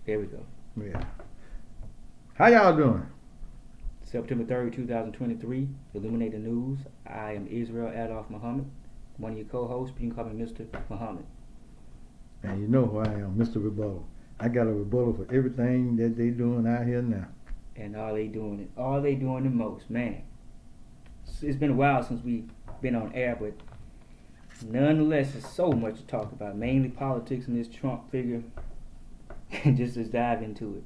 There we go. Yeah. How y'all doing? September 3rd, 2023. Illuminate the News. I am Israel Adolf Muhammad, one of your co-hosts. You can call me Mr. Muhammad. And you know who I am, Mr. Rebuttal. I got a rebuttal for everything that they doing out here now. And all they doing the most, man. It's been a while since we've been on air, but nonetheless, there's so much to talk about. Mainly politics and this Trump figure. Just let's dive into it.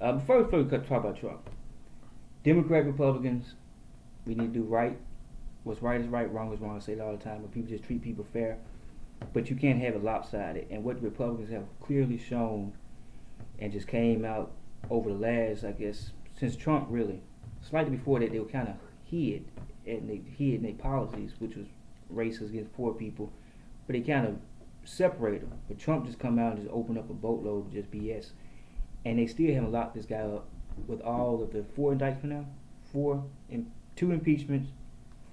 Before we talk about Trump, Democrat, Republicans, we need to do right. What's right is right, wrong is wrong. I say it all the time, but people just treat people fair. But you can't have it lopsided. And what the Republicans have clearly shown and just came out over the last, I guess, since Trump really, slightly before that, they were kind of hid in their policies, which was racist against poor people. But they kind of separate them. But Trump just come out and just open up a boatload of just BS. And they still haven't locked this guy up with all of the 4 indictments now. 2 impeachments,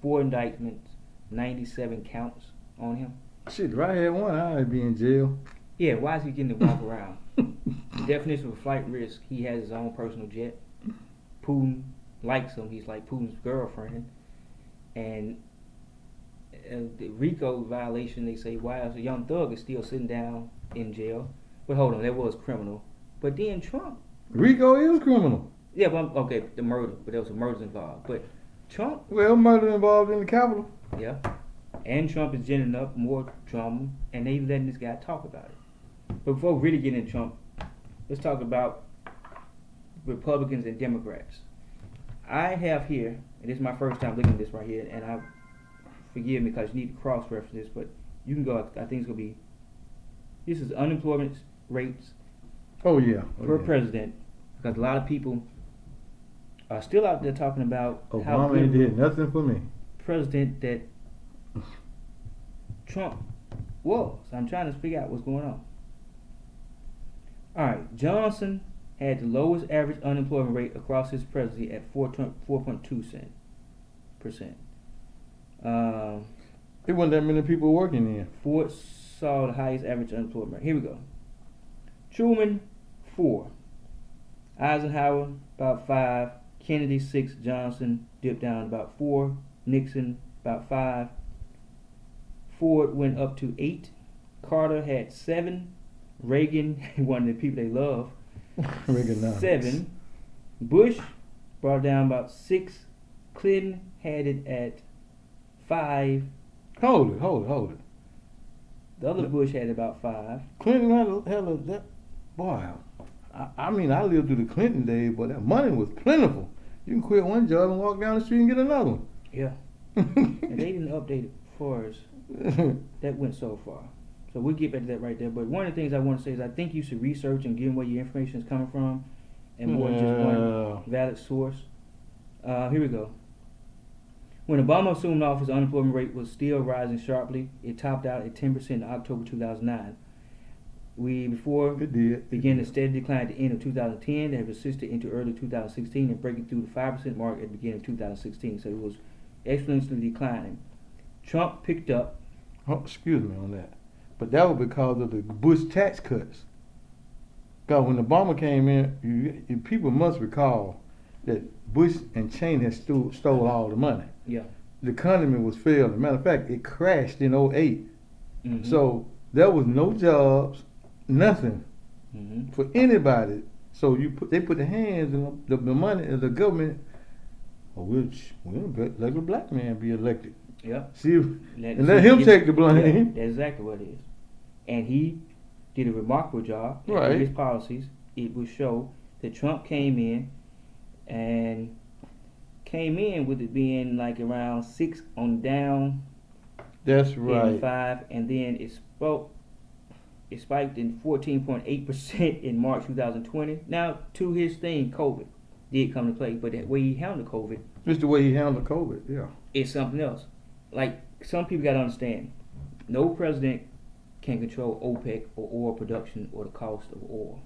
4 indictments, 97 counts on him. Shit, right here one, I'd be in jail. Yeah, why is he getting to walk around? The definition of a flight risk, he has his own personal jet. Putin likes him. He's like Putin's girlfriend. And the RICO violation, they say, why is a young thug is still sitting down in jail? But hold on, that was criminal. But then Trump. RICO is criminal. Yeah, but okay, the murder. But there was some murders involved. But Trump. Well, murder involved in the Capitol. Yeah. And Trump is ginning up more drama, and they letting this guy talk about it. But before we really get into Trump, let's talk about Republicans and Democrats. I have here, and this is my first time looking at this right here, and I forgive me because you need to cross-reference this, but you can go, I think it's going to be, this is unemployment rates per president, because a lot of people are still out there talking about how Obama ain't did nothing for me. President that Trump was. I'm trying to figure out what's going on. Alright, Johnson had the lowest average unemployment rate across his presidency at 4.2%. There wasn't that many people working there. Ford saw the highest average unemployment rate. Here we go. Truman, 4. Eisenhower, about 5. Kennedy, 6. Johnson dipped down about 4. Nixon, about 5. Ford went up to 8. Carter had 7. Reagan, one of the people they love, 7. Bush brought it down about 6. Clinton had it at 5. Hold it. The other Bush had about 5. Clinton had that boy. I mean, I lived through the Clinton days, but that money was plentiful. You can quit one job and walk down the street and get another one. Yeah. And they didn't update it for us. That went so far. So we'll get back to that right there. But one of the things I want to say is I think you should research and give where your information is coming from and more than just one valid source. Here we go. When Obama assumed office, the unemployment rate was still rising sharply. It topped out at 10% in October 2009. Began a steady decline at the end of 2010 that have persisted into early 2016 and breaking through the 5% mark at the beginning of 2016. So it was exponentially declining. Trump picked up. Oh, excuse me on that. But that was because of the Bush tax cuts. Because when Obama came in, people must recall that Bush and Cheney had stole all the money. Yeah. The economy was failing. Matter of fact, it crashed in '08. Mm-hmm. So there was no jobs, nothing for anybody. So they put their hands in the money of the government, which let a black man be elected. Yeah. Let him take the blame. Yeah, that's exactly what it is. And he did a remarkable job right. with his policies. It will show that Trump came in with it being like around 6 on down. That's right. 5, and then it spiked in 14.8% in March 2020. Now, to his thing, COVID did come to play, but the way he handled COVID. Just the way he handled COVID, yeah. It's something else. Like, some people got to understand, no president can control OPEC or oil production or the cost of oil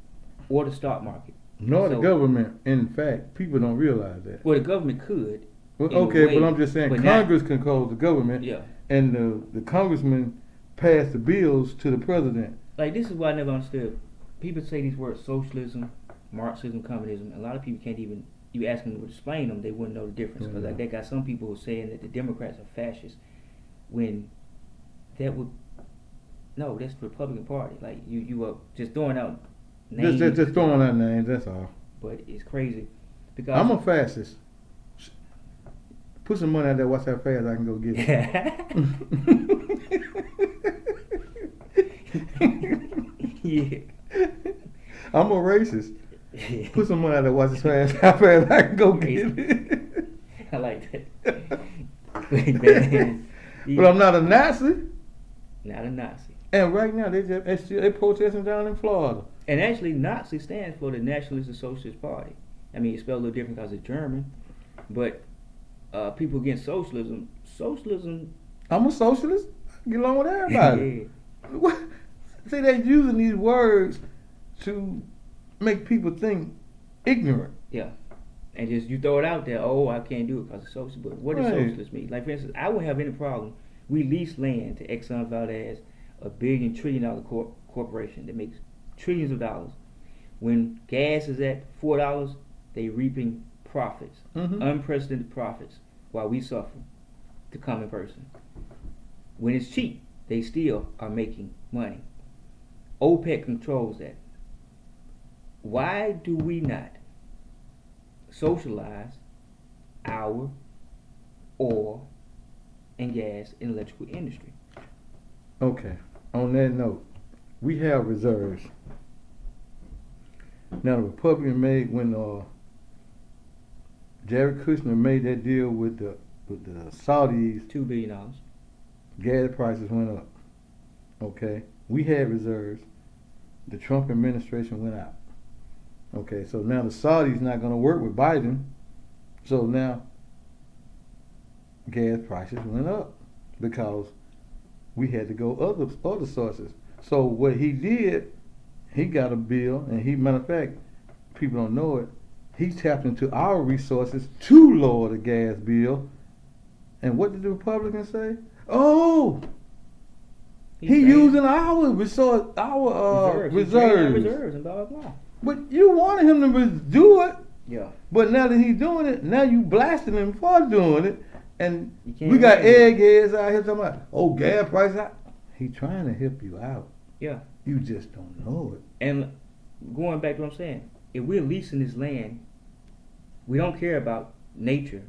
or the stock market. Nor the government. In fact, people don't realize that. Well, the government could. Well, okay, but I'm just saying Congress controls the government. Yeah. And the congressmen pass the bills to the president. Like, this is what I never understood. people say these words socialism, Marxism, communism. A lot of people can't even. You ask them to explain them, they wouldn't know the difference. Because like they got some people who are saying that the Democrats are fascists, when that would no, that's the Republican Party. Like you are just throwing out names. Just throwing out names. That's all. But it's crazy because I'm a fascist. Put some money out there. Watch how fast I can go get it. Yeah. I'm a racist. Put some money out there. Watch how fast I can go get it. I like that. Man, But I'm not a Nazi. Not a Nazi. And right now they protesting down in Florida. And actually, Nazi stands for the Nationalist Socialist Party. I mean, it's spelled a little different because it's German, but people against socialism. I'm a socialist. I get along with everybody. What? See, they're using these words to make people think ignorant. Yeah. And just you throw it out there, oh, I can't do it because it's socialist. But what does socialist mean? Like, for instance, I wouldn't have any problem. We lease land to Exxon Valdez, a $1 trillion corporation that makes trillions of dollars. When gas is at $4, they reaping profits, unprecedented profits, while we suffer, the common person. When it's cheap, they still are making money. OPEC controls that. Why do we not socialize our oil and gas and electrical industry? Okay. On that note, we have reserves. Now the Republican made when Jared Kushner made that deal with the Saudis. $2 billion. Gas prices went up. Okay. We had reserves. The Trump administration went out. Okay, so now the Saudis not going to work with Biden. So now gas prices went up because we had to go other sources. So what he did, he got a bill, and matter of fact, people don't know it, he tapped into our resources to lower the gas bill. And what did the Republicans say? Oh, he using our resource, our reserves And blah, blah, blah. But you wanted him to do it. Yeah. But now that he's doing it, now you blasting him for doing it. And we got eggheads out here talking about, oh, gas prices out. He's trying to help you out. Yeah. You just don't know it. And going back to what I'm saying, if we're leasing this land, we don't care about nature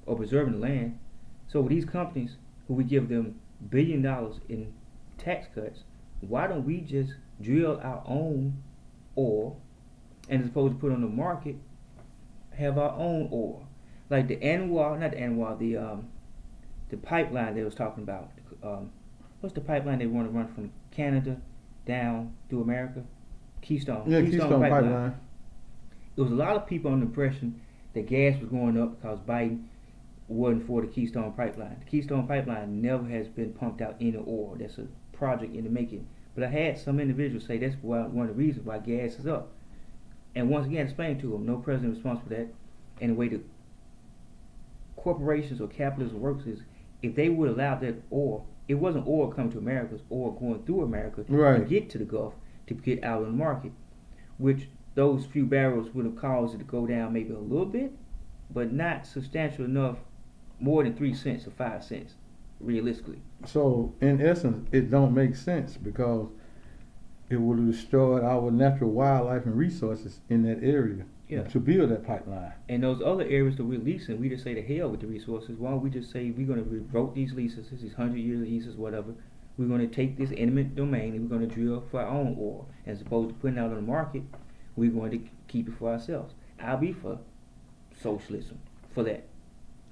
or preserving the land. So with these companies who we give them $1 billion in tax cuts, why don't we just drill our own oil and as opposed to put on the market, have our own oil? Like the pipeline they was talking about. What's the pipeline they want to run from Canada down through America? Keystone. Yeah, Keystone pipeline. There was a lot of people on the impression that gas was going up because Biden wasn't for the Keystone pipeline. The Keystone pipeline never has been pumped out any oil. That's a project in the making. But I had some individuals say that's one of the reasons why gas is up. And once again, explain to them, no president is responsible for that. And the way the corporations or capitalism works is, if they would allow that oil, it wasn't oil coming to America, it was oil going through America to get to the Gulf, to get out of the market, which those few barrels would have caused it to go down maybe a little bit, but not substantial enough, more than 3 cents or 5 cents, realistically. So in essence, it don't make sense because it would have destroyed our natural wildlife and resources in that area to build that pipeline. And those other areas that we're leasing, we just say to hell with the resources. Why don't we just say we're going to revoke these leases, these 100-year leases, whatever. We're going to take this eminent domain and we're going to drill for our own oil. As opposed to putting it out on the market, we're going to keep it for ourselves. I'll be for socialism, for that.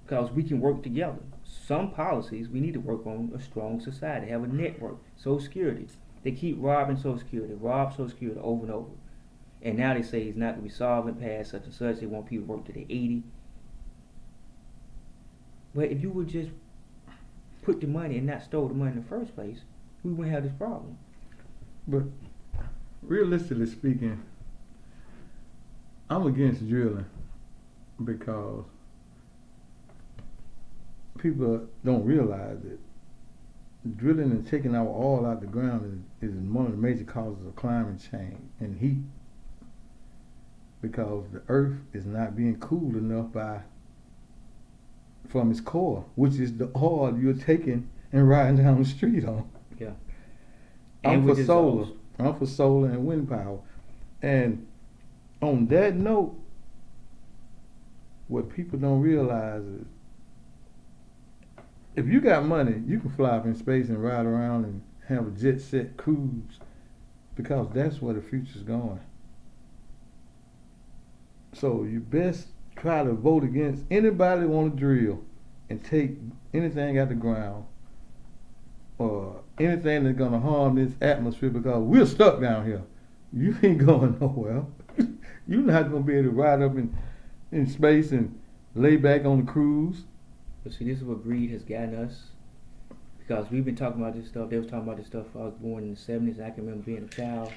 Because we can work together. Some policies, we need to work on a strong society, have a network, Social Security. They keep robbing Social Security, over and over. And now they say it's not going to be solvent past such and such. They want people to work to their 80. But if you would just put the money and not store the money in the first place, we wouldn't have this problem. But realistically speaking, I'm against drilling because people don't realize it. drilling and taking our oil out the ground is one of the major causes of climate change and heat, because the earth is not being cooled enough from its core, which is the oil you're taking and riding down the street on. Yeah. I'm for solar. I'm for solar and wind power. And on that note, what people don't realize is, if you got money, you can fly up in space and ride around and have a jet set cruise, because that's where the future's going. So you best try to vote against anybody that want to drill and take anything out the ground or anything that's going to harm this atmosphere, because we're stuck down here. You ain't going nowhere. You're not going to be able to ride up in space and lay back on the cruise. But see, this is what greed has gotten us, because we've been talking about this stuff. They was talking about this stuff. I was born in the 70s. I can remember being a child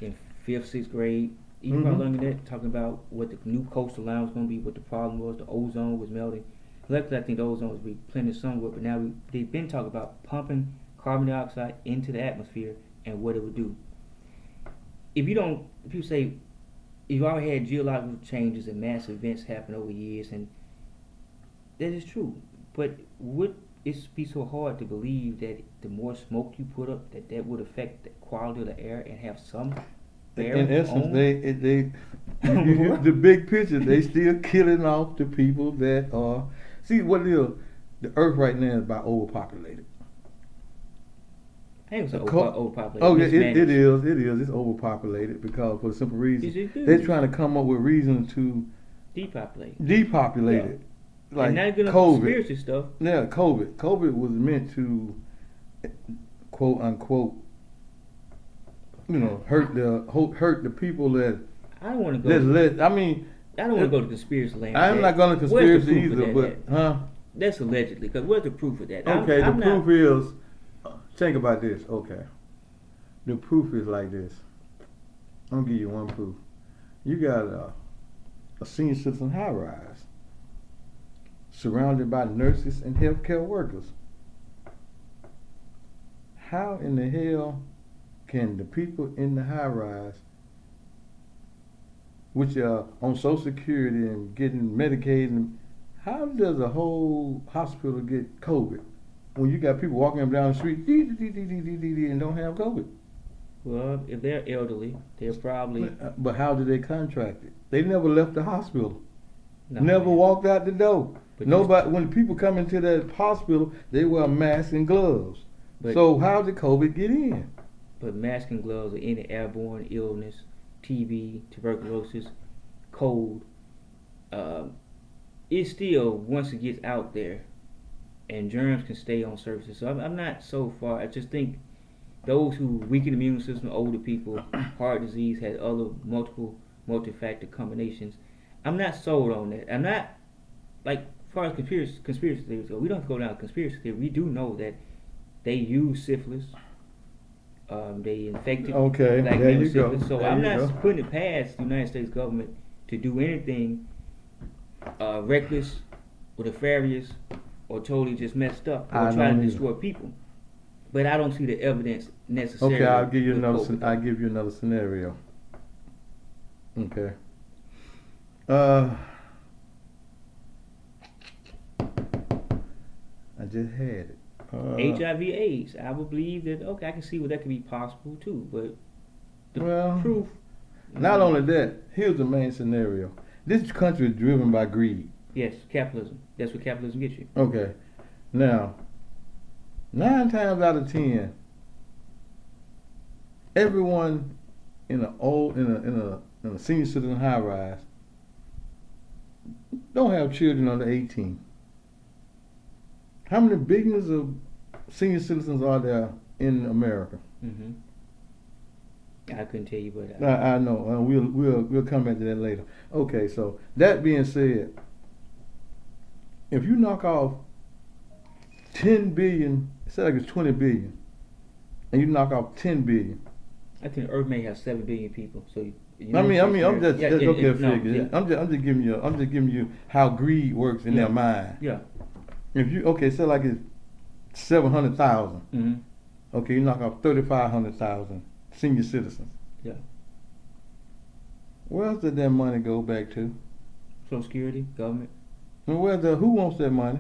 in 5th, 6th grade, even probably longer than that, talking about what the new coastal line was going to be, what the problem was. The ozone was melting. Luckily, I think the ozone was replenished somewhat, but now they've been talking about pumping carbon dioxide into the atmosphere and what it would do. People say, you've already had geological changes and massive events happen over years, and that is true. But would it be so hard to believe that the more smoke you put up, that would affect the quality of the air and have some bearing? In essence, they the big picture, they still killing off the people that are. See, what it is, the earth right now is about overpopulated. I think it's overpopulated. Oh, it is. It's overpopulated because, for the simple reason, they're trying to come up with reasons to depopulate it. Like and not good COVID. Conspiracy stuff. Yeah, COVID. COVID was meant to, quote unquote, hurt the people that. I don't want to go. I don't want to go to conspiracy land. I'm not going to conspiracy either, but that's allegedly. Because where's the proof of that? Okay, the proof is. Think about this. Okay, the proof is like this. I'm gonna give you one proof. You got a senior citizen high rise surrounded by nurses and healthcare workers. How in the hell can the people in the high rise, which are on Social Security and getting Medicaid, how does a whole hospital get COVID when you got people walking up down the street and don't have COVID? Well, if they're elderly, they're probably. But how did they contract it? They never left the hospital. Never walked out the door. But nobody. When people come into that hospital, they wear masks and gloves. So how did COVID get in? But masks and gloves or any airborne illness, TB, tuberculosis, cold, it still, once it gets out there, and germs can stay on surfaces. So I'm not so far. I just think those who weaken immune system, older people, heart disease, had other multi-factor combinations. I'm not sold on that. I'm not, like, as far as conspiracy theories go, we don't have to go down conspiracy theory. We do know that they use syphilis. They infected black men with syphilis. So I'm not putting it past the United States government to do anything reckless or nefarious or totally just messed up or trying to destroy people. But I don't see the evidence necessarily. Okay, I'll give you another scenario. Okay. I just had it. HIV/AIDS. I would believe that. Okay, I can see where that could be possible too. But the proof. Not only that, here's the main scenario. This country is driven by greed. Yes, capitalism. That's what capitalism gets you. Okay. Now, 9 times out of 10, everyone in a senior citizen high rise don't have children under 18. How many billions of senior citizens are there in America? Mm-hmm. I couldn't tell you, but I know. We'll come back to that later. Okay, so that being said, if you knock off 10 billion, say like it's 20 billion, and you knock off 10 billion. I think Earth may have 7 billion people. So I'm just figure. I'm just giving you how greed works in their mind. Yeah. If you say like it's 700,000. Mm-hmm. Okay, you knock off 3,500,000 senior citizens. Yeah. Where else did that money go back to? Social Security, government. And who wants that money?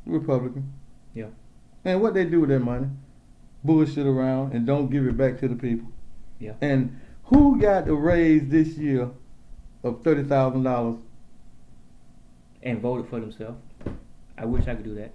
Republican. Yeah. And what they do with that money? Bullshit around and don't give it back to the people. Yeah. And who got the raise this year of $30,000? And voted for themselves. I wish I could do that.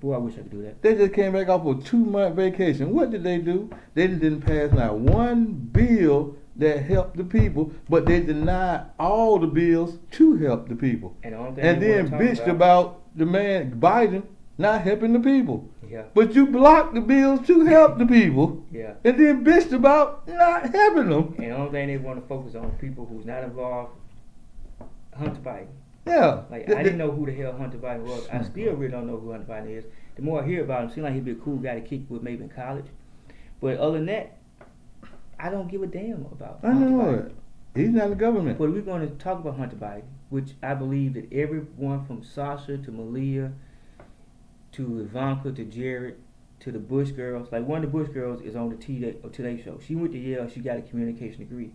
Boy, I wish I could do that. They just came back off a 2-month vacation. What did they do? They didn't pass not one bill that helped the people, but they denied all the bills to help the people. And, the only thing And they then wanna talk bitched about the man Biden not helping the people. Yeah. But you blocked the bills to help the people. Yeah. And then bitched about not helping them. And the only thing they want to focus on people who's not involved. Hunter Biden. Yeah. Like, I didn't know who the hell Hunter Biden was. I still really don't know who Hunter Biden is. The more I hear about him, seems like he'd be a cool guy to kick with maybe in college. But other than that, I don't give a damn about I Hunter know Biden. it. He's not in the government. But we're going to talk about Hunter Biden, which I believe that everyone from Sasha to Malia to Ivanka to Jared to the Bush girls, like one of the Bush girls is on the Today Show. She went to Yale. She got a communication degree.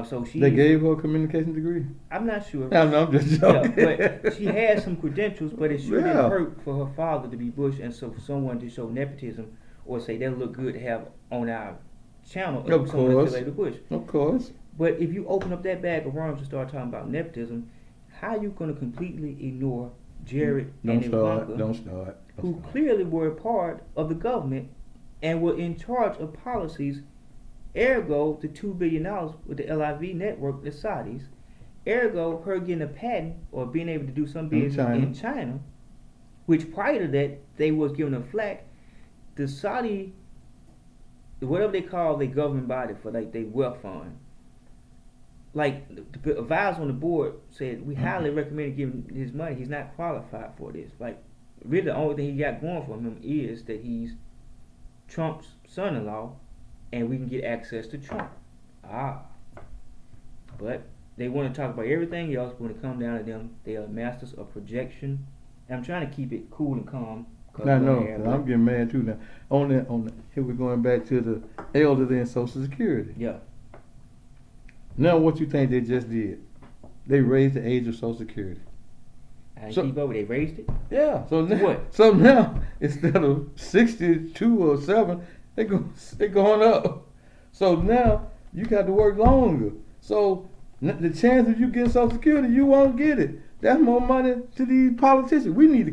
So she. They gave her a communication degree? I'm not sure. No, I'm just joking. Yeah, but she has some credentials, but it sure Yeah. didn't hurt for her father to be Bush, and so for someone to show nepotism or say that look good to have on our channel. Of someone course. affiliated with Bush. Of course. But if you open up that bag of worms and start talking about nepotism, how are you going to completely ignore Jared and Ivanka, Don't start. who clearly were a part of the government and were in charge of policies? Ergo, the $2 billion with the LIV network, the Saudis. Ergo, her getting a patent or being able to do some business in China, which prior to that, they was giving them flack. The Saudi, whatever they call their government body for like their wealth fund, like the advisor on the board said, we highly recommend giving his money. He's not qualified for this. Like, really the only thing he got going for him is that he's Trump's son-in-law, and we can get access to Trump. But they want to talk about everything else, but when it comes down to them, they are masters of projection. And I'm trying to keep it cool and calm. I know, I'm getting mad too now. Here we're going back to the elderly and Social Security. Yeah. Now what you think they just did? They raised the age of Social Security. I didn't keep over, they raised it? Yeah. So now, what? So now instead of 62 or 7, they're going up. So now you got to work longer. So the chances you get Social Security, you won't get it. That's more money to these politicians. We need to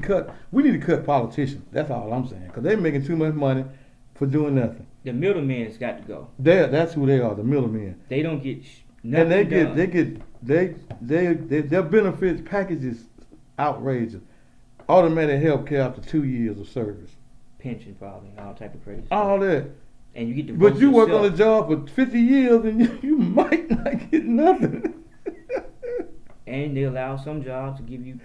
cut politicians. That's all I'm saying, because they're making too much money for doing nothing. The middlemen's got to go. That's who they are, the middlemen. They don't get nothing And their benefits packages outrageous. Automatic health care after 2 years of service. Pension probably, all type of crazy All stuff. that. And you get to But vote you work yourself. on a job for 50 years and you might not get nothing. And they allow some jobs to give you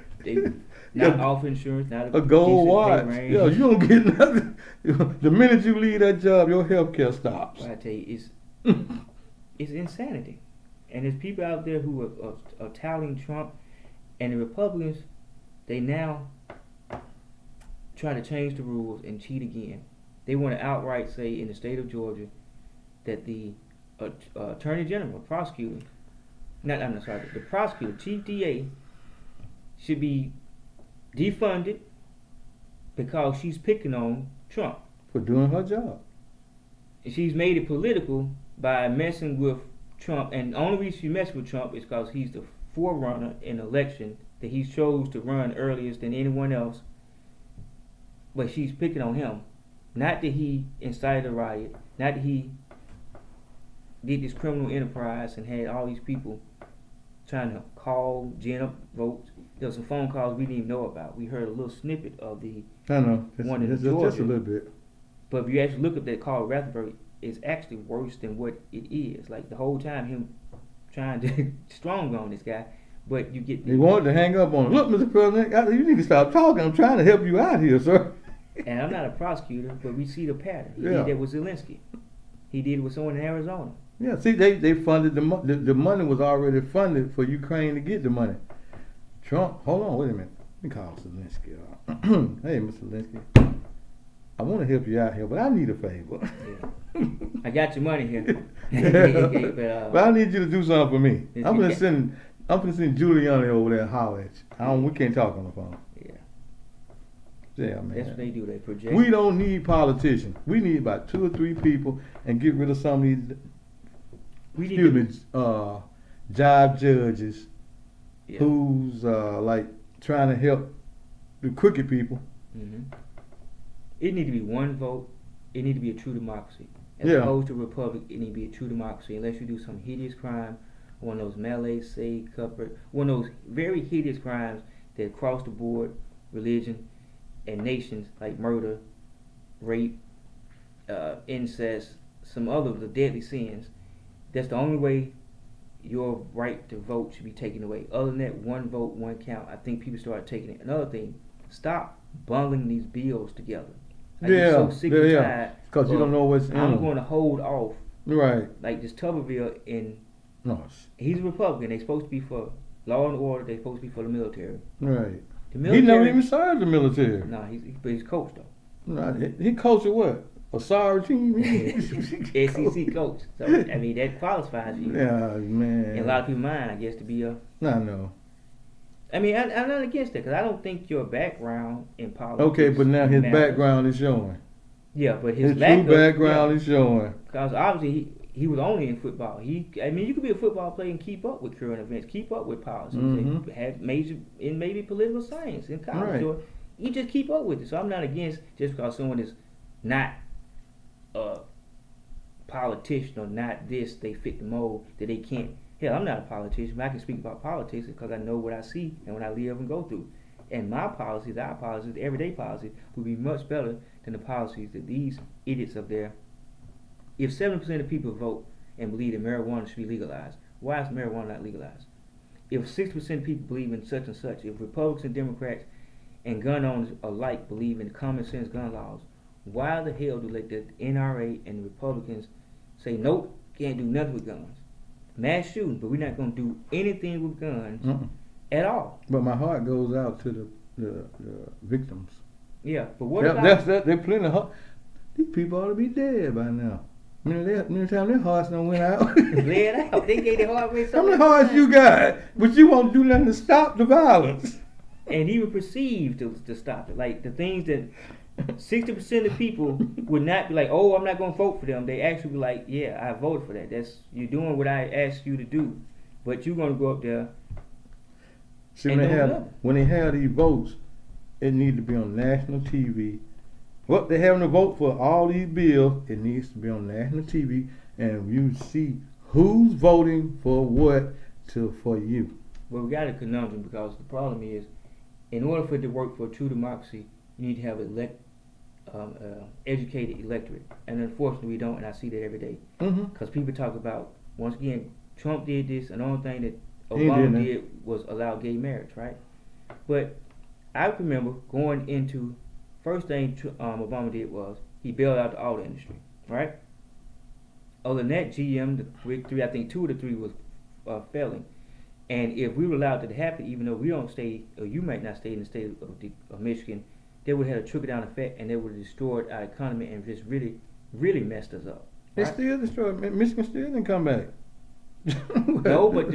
not offer insurance, not A gold decent pay watch. range. Yeah, you don't get nothing. The minute you leave that job, your health care stops. Well, I tell you, it's insanity. And there's people out there who are touting Trump, and the Republicans, they now try to change the rules and cheat again. They want to outright say in the state of Georgia that the Attorney General, prosecutor, the prosecutor, Chief DA, should be defunded because she's picking on Trump. For doing her job. She's made it political by messing with Trump, and the only reason she messed with Trump is because he's the forerunner in the election that he chose to run earliest than anyone else. But she's picking on him. Not that he incited a riot, not that he did this criminal enterprise and had all these people trying to call, gin up votes. There were some phone calls we didn't even know about. We heard a little snippet of the I know. one in Just Georgia. a little bit. But if you actually look at that call, Rutherford is actually worse than what it is. Like the whole time, him trying to strong on this guy, but you get. He wanted to hang up on him. Look, Mr. President, you need to stop talking. I'm trying to help you out here, sir. And I'm not a prosecutor, but we see the pattern. He Yeah. did that with Zelensky. He did it with someone in Arizona. Yeah, see, they funded the money was already funded for Ukraine to get the money. Trump, hold on, wait a minute. Let me call Zelensky. Hey, Mr. Zelensky. I want to help you out here, but I need a favor. Yeah. I got your money here. But I need you to do something for me. If I'm you gonna send Giuliani over there and holler at you. We can't talk on the phone. Yeah. Yeah, man. That's what they do. They project. We don't need politicians. We need about 2 or 3 people and get rid of some of these. Jive judges who's like trying to help the crooked people. Mm-hmm. It need to be one vote. It need to be a true democracy. As Yeah. opposed to a republic, it need to be a true democracy. Unless you do some hideous crime, one of those melee, say, cupboard, one of those very hideous crimes that cross the board, religion, and nations like murder, rape, incest, some other of the deadly sins. That's the only way your right to vote should be taken away. Other than that, one vote, one count. I think people start taking it. Another thing, stop bundling these bills together. I get so sick and tired. Because you don't know what's in I'm them. going to hold off. Right. Like this Tuberville No. he's a Republican. They're supposed to be for law and order. They're supposed to be for the military. Right. The military. He never even served the military. No, but he's coach though. No, he coached at what? A sorry team? SEC coach. So I mean that qualifies you. Yeah, man. In a lot of people's mind, I guess, to be a. I know. I mean, I'm not against that because I don't think your background in politics. Okay, but now his matters. background is showing. Yeah, but his true background is showing. Because obviously he was only in football. I mean, you could be a football player and keep up with current events, keep up with policies, and have major in maybe political science in college. Right. Or you just keep up with it. So I'm not against just because someone is not a politician or not this, they fit the mold that they can't. Hell, I'm not a politician, but I can speak about politics because I know what I see and what I live and go through. And my policies, our policies, the everyday policies, would be much better than the policies that these idiots up there. If 70% of people vote and believe that marijuana should be legalized, why is marijuana not legalized? If 60% of people believe in such and such, if Republicans and Democrats and gun owners alike believe in common sense gun laws, why the hell do the NRA and the Republicans say, nope, can't do nothing with guns? Mass shooting, but we're not going to do anything with guns at all. But my heart goes out to the victims. Yeah, but what They're plenty of these people ought to be dead by now. Many times their hearts done went out. Bled out. They gave their heart rate so How many much hearts time. you got? But you won't do nothing to stop the violence. And he would perceive to stop it. Like the things that 60% of people would not be like, oh, I'm not going to vote for them. They actually be like, yeah, I voted for that. You're doing what I asked you to do. But you're going to go up there. See, when they have these votes, it needs to be on national TV. What they're having to vote for all these bills, it needs to be on national TV, and you see who's voting for what for you. Well, we got a conundrum because the problem is, in order for it to work for a true democracy, you need to have educated electorate, and unfortunately we don't, and I see that every day. Because people talk about, once again, Trump did this, and the only thing that Obama did was allow gay marriage, right? But I remember going into, first thing Obama did was he bailed out the auto industry, right? Other than that, GM, the big three, I think 2 of the 3 was failing. And if we were allowed that to happen, even though we don't stay, or you might not stay in the state of Michigan, they would have had a trickle-down effect, and they would have destroyed our economy and just really, really messed us up. It Right? still destroyed. Michigan still didn't come back. No, but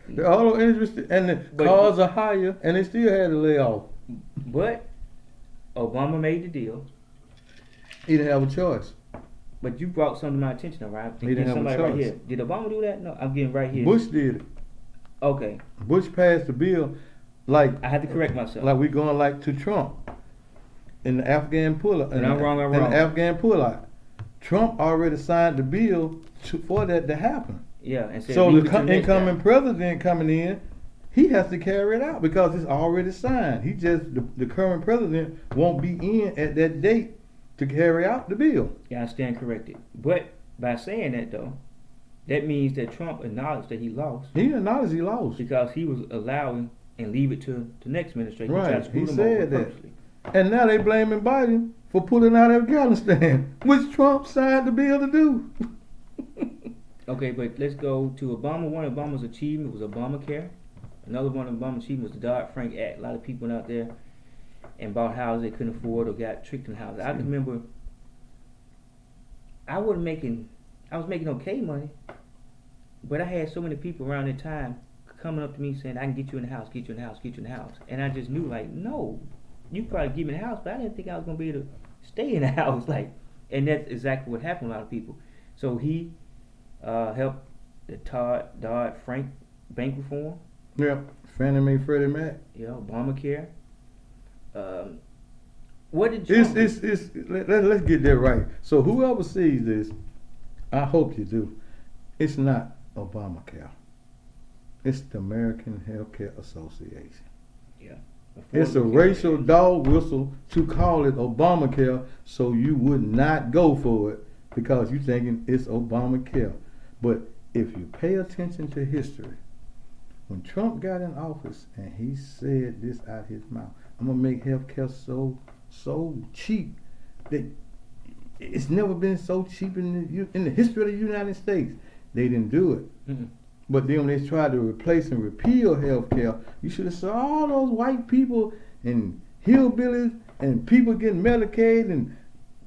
the auto industry and the cars are higher, and they still had to lay off. But Obama made the deal. He didn't have a choice. But you brought something to my attention, right? He didn't have a somebody right choice. here. Did Obama do that? No, I'm getting right here. Bush did it. Okay, Bush passed the bill, like I had to correct myself. like we going like to Trump in the Afghan pullout. And I'm wrong. In the Afghan pullout. Trump already signed the bill for that to happen. Yeah, and said, So leave the it to next incoming guy. president coming in, he has to carry it out because it's already signed. He just the current president won't be in at that date to carry out the bill. Yeah, I stand corrected. But by saying that though, that means that Trump acknowledged that he lost He acknowledged he lost. because he was allowing and leave it to the next administration. Right, He tried to screw he them said over that. purposely. And now they blaming Biden for pulling out Afghanistan, which Trump signed the bill to do. Okay, but let's go to Obama. One of Obama's achievements was Obamacare. Another one of Obama's achievements was the Dodd-Frank Act. A lot of people out there, and bought houses they couldn't afford or got tricked in houses. I can remember I was making okay money, but I had so many people around that time coming up to me saying, I can get you in the house, get you in the house, get you in the house. And I just knew, like, no, you probably give me the house, but I didn't think I was going to be able to stay in the house. Like, and that's exactly what happened to a lot of people. So he helped the Dodd-Frank bank reform. Yeah, Fannie Mae, Freddie Mac. Yeah, Obamacare. What did Trump let's get that right. So whoever sees this, I hope you do. It's not Obamacare. It's the American Healthcare Association. Yeah. It's a racial dog whistle to call it Obamacare, so you would not go for it because you're thinking it's Obamacare. But if you pay attention to history, when Trump got in office and he said this out his mouth, I'm gonna make healthcare so cheap that it's never been so cheap in the history of the United States. They didn't do it. Mm-hmm. But then when they tried to replace and repeal health care, you should have saw all those white people and hillbillies and people getting Medicaid and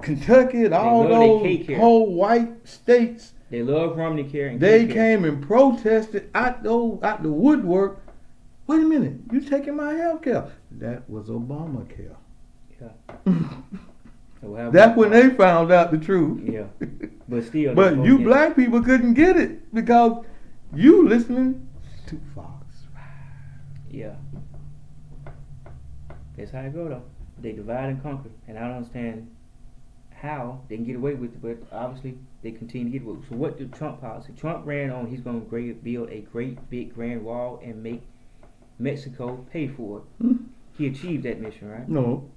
Kentucky and all those whole white states. They love Romney care. And they came and protested out the woodwork. Wait a minute, you taking my health care? That was Obamacare. Yeah. So that's when they found out the truth. Yeah. But still. But you black people couldn't get it because you listening to Fox. Yeah. That's how it go though. They divide and conquer, and I don't understand how they can get away with it, but obviously they continue to get away with it. So what did Trump policy? Trump ran on he's going to build a great big grand wall and make Mexico pay for it. He achieved that mission, right? No.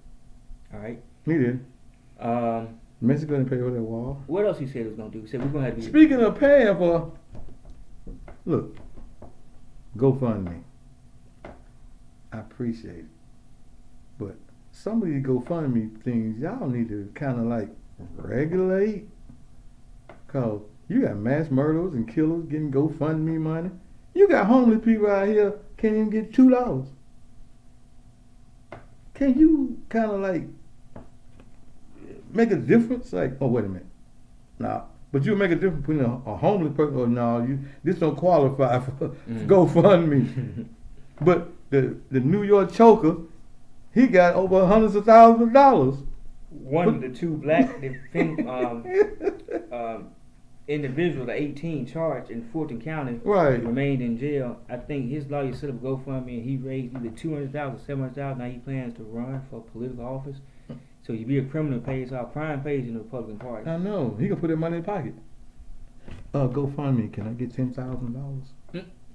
All right. He did. Mexico didn't pay for that wall. What else he said he was going to do? He said we're going to have to be... Speaking of paying for... Look, GoFundMe. I appreciate it. But some of these GoFundMe things, y'all need to kind of like regulate. Because you got mass murderers and killers getting GoFundMe money. You got homeless people out here can't even get $2. Can you kind of like make a difference? Like, oh, wait a minute. Nah. But you make a difference between a homeless person or no, this don't qualify for GoFundMe. But the New York choker, he got over hundreds of thousands of dollars. One of the two black individuals, the 18 charged in Fulton County, right, remained in jail. I think his lawyer set up GoFundMe and he raised either $200,000 or $700,000. Now he plans to run for political office. So you be a criminal pays off, crime pays in the Republican Party. I know. He can put that money in his pocket. GoFundMe, can I get $10,000?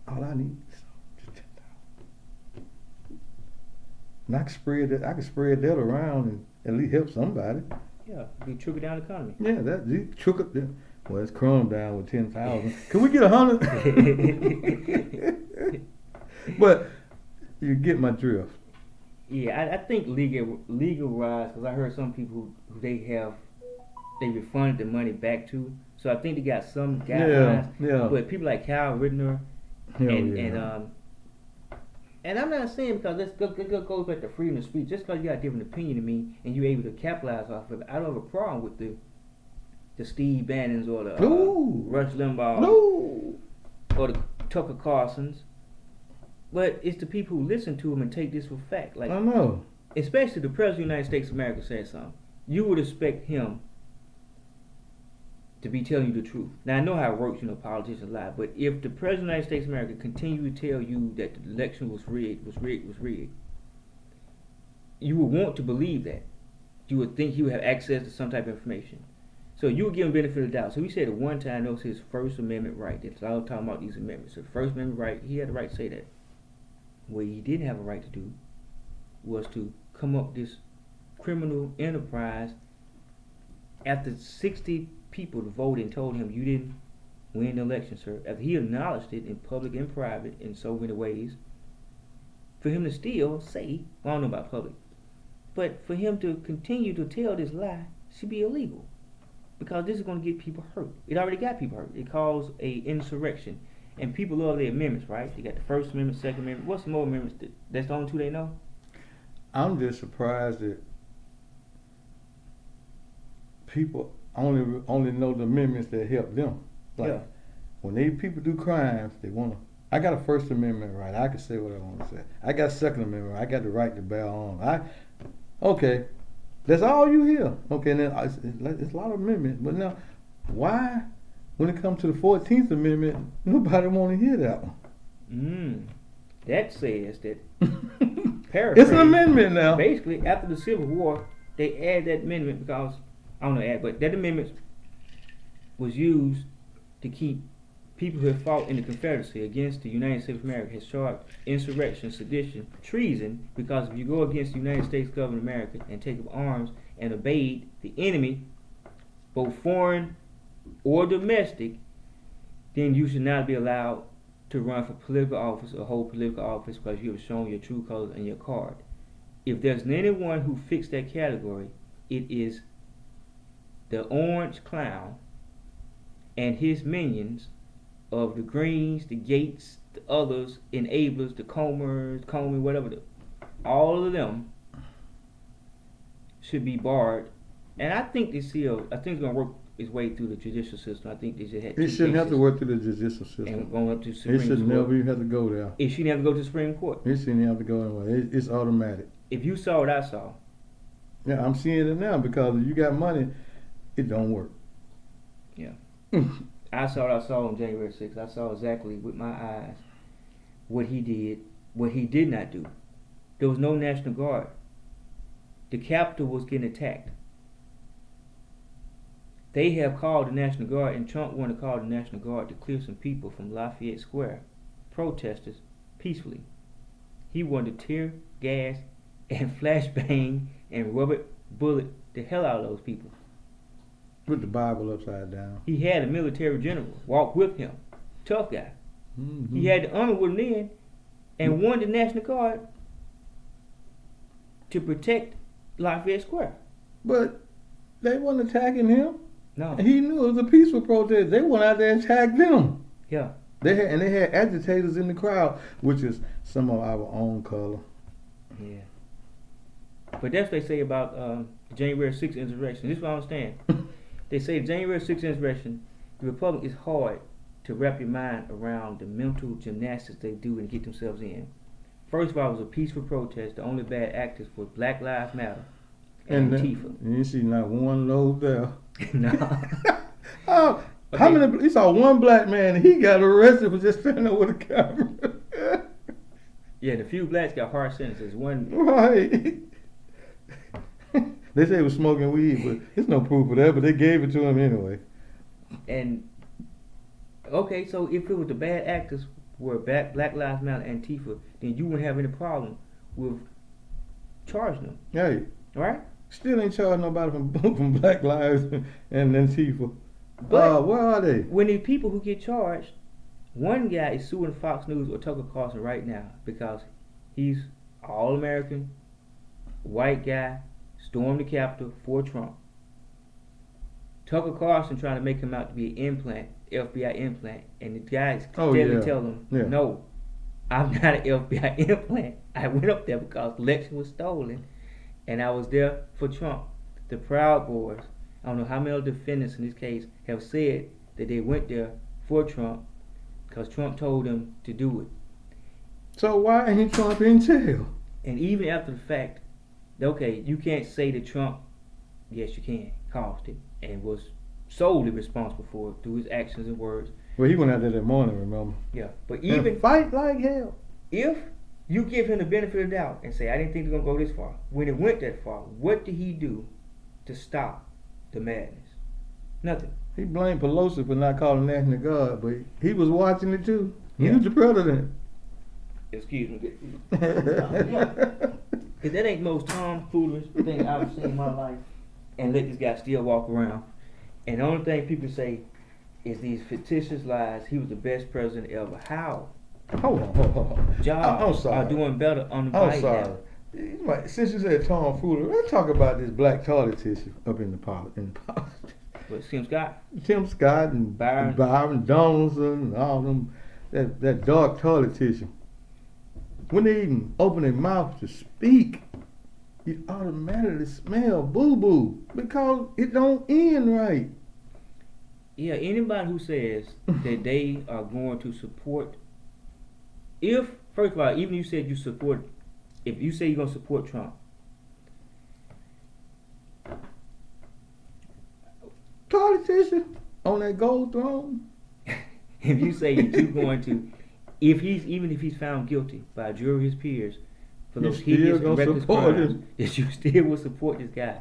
All I need is just $10,000. And I can spread that around and at least help somebody. Yeah, you trickle down the economy. Yeah, that trickle. Well, it's crumb down with 10,000. Can we get 100? But you get my drift. Yeah, I think legal rise, because I heard some people who they refunded the money back to. So I think they got some guidelines. Yeah. But people like Kyle Rittenhour and I'm not saying because let's go back to freedom of speech. Just because you got a different opinion than me and you're able to capitalize off of it, I don't have a problem with the Steve Bannons or the Rush Limbaugh or the Tucker Carlsons. But it's the people who listen to them and take this for fact. Like, I know. Especially the President of the United States of America said something. You would expect him to be telling you the truth. Now, I know how it works, politicians lie. But if the President of the United States of America continue to tell you that the election was rigged, you would want to believe that. You would think he would have access to some type of information. So you would give him benefit of the doubt. So he said at one time that was his First Amendment right. That's all I'm talking about, these amendments. So the First Amendment right, he had the right to say that. What he didn't have a right to do was to come up with this criminal enterprise after 60 people voted and told him you didn't win the election, sir. After he acknowledged it in public and private in so many ways, for him to still say, well, I don't know about public, but for him to continue to tell this lie should be illegal because this is going to get people hurt. It already got people hurt. It caused a insurrection. And people love their amendments, right? They got the First Amendment, Second Amendment. What's some more amendments? That's the only two they know? I'm just surprised that people only know the amendments that help them. Like Yeah. when people do crimes, they wanna. I got a First Amendment right. I can say what I want to say. I got Second Amendment. I got the right to bear arms. Okay, that's all you hear. Okay, then it's a lot of amendments. But now, why, when it comes to the 14th Amendment, nobody want to hear that one? That says that. It's an amendment now. Basically, after the Civil War, they added that amendment because I don't know, but that amendment was used to keep people who have fought in the Confederacy against the United States of America has charged insurrection, sedition, treason, because if you go against the United States government of America and take up arms and evade the enemy, both foreign or domestic, then you should not be allowed to run for political office or hold political office because you have shown your true colors and your card. If there's anyone who fits that category, it is the orange clown and his minions of the Greens, the Gates, the others, enablers, the Comey, whatever, all of them should be barred. And I think it's going to work its way through the judicial system. I think they should have. It shouldn't have to work through the judicial system. And going up to Supreme Court. It should never even have to go there. It shouldn't have to go to the Supreme Court. It shouldn't have to go anywhere. It's automatic. If you saw what I saw. Yeah, I'm seeing it now because if you got money, it don't work. Yeah. I saw what I saw on January 6th. I saw exactly with my eyes what he did, what he did not do. There was no National Guard. The Capitol was getting attacked. They have called the National Guard, and Trump wanted to call the National Guard to clear some people from Lafayette Square, protesters, peacefully. He wanted to tear gas and flashbang and rubber bullet the hell out of those people. Put the Bible upside down. He had a military general walk with him. Tough guy. Mm-hmm. He had the army with him then and wanted the National Guard to protect Lafayette Square. But they weren't attacking him. No. He knew it was a peaceful protest. They went out there and attacked them. Yeah. They had agitators in the crowd, which is some of our own color. Yeah. But that's what they say about the January 6th insurrection. This is what I understand. They say January 6th insurrection, the Republic is hard to wrap your mind around the mental gymnastics they do and get themselves in. First of all, it was a peaceful protest. The only bad actors were Black Lives Matter and Antifa. You see not one load there. No. Oh, okay. How many? He saw one black man and he got arrested for just standing there with a camera. Yeah, the few blacks got hard sentences. One. Right. They say he was smoking weed, but there's no proof of that. But they gave it to him anyway. And okay, so if it was the bad actors were Black Lives Matter and Antifa, then you wouldn't have any problem with charging them. Hey, Right? still ain't charging nobody from Black Lives and Antifa. But where are they? when the people who get charged, one guy is suing Fox News or Tucker Carlson right now because he's all-American, white guy, stormed the Capitol for Trump. Tucker Carlson trying to make him out to be an implant, FBI implant, and the guys clearly tell him, no, I'm not an FBI implant. I went up there because the election was stolen, and I was there for Trump. The Proud Boys, I don't know how many defendants in this case have said that they went there for Trump because Trump told them to do it. So why ain't Trump in jail? And even after the fact, okay, you can't say that Trump, yes you can, caused it and was solely responsible for it through his actions and words. Well, he went out there that morning, remember? Yeah, but even and fight like hell. If you give him the benefit of the doubt and say, I didn't think they were going to go this far, when it went that far, what did he do to stop the madness? Nothing. He blamed Pelosi for not calling National Guard, but he was watching it too. He Yeah. was the president. Excuse me. Because that ain't the most tomfoolish thing I've seen in my life. And let this guy still walk around. And the only thing people say is these fictitious lies. He was the best president ever. How? Hold on. Jobs I'm sorry. are doing better on the I'm bite sorry. now. Since you said tomfoolery, let's talk about this black toilet tissue up in the politics. But Tim Scott. Tim Scott and Byron Donaldson and all them, that dark toilet tissue. When they even open their mouth to speak, you automatically smell boo-boo because it don't end right. Yeah, anybody who says that they are going to support, if first of all, even you said you support, if you say you're gonna support Trump, Politician on that gold throne. if you say that you're going to, if he's even if he's found guilty by a jury of his peers for You those still hideous gonna and reckless support crimes, him. that you still will support this guy.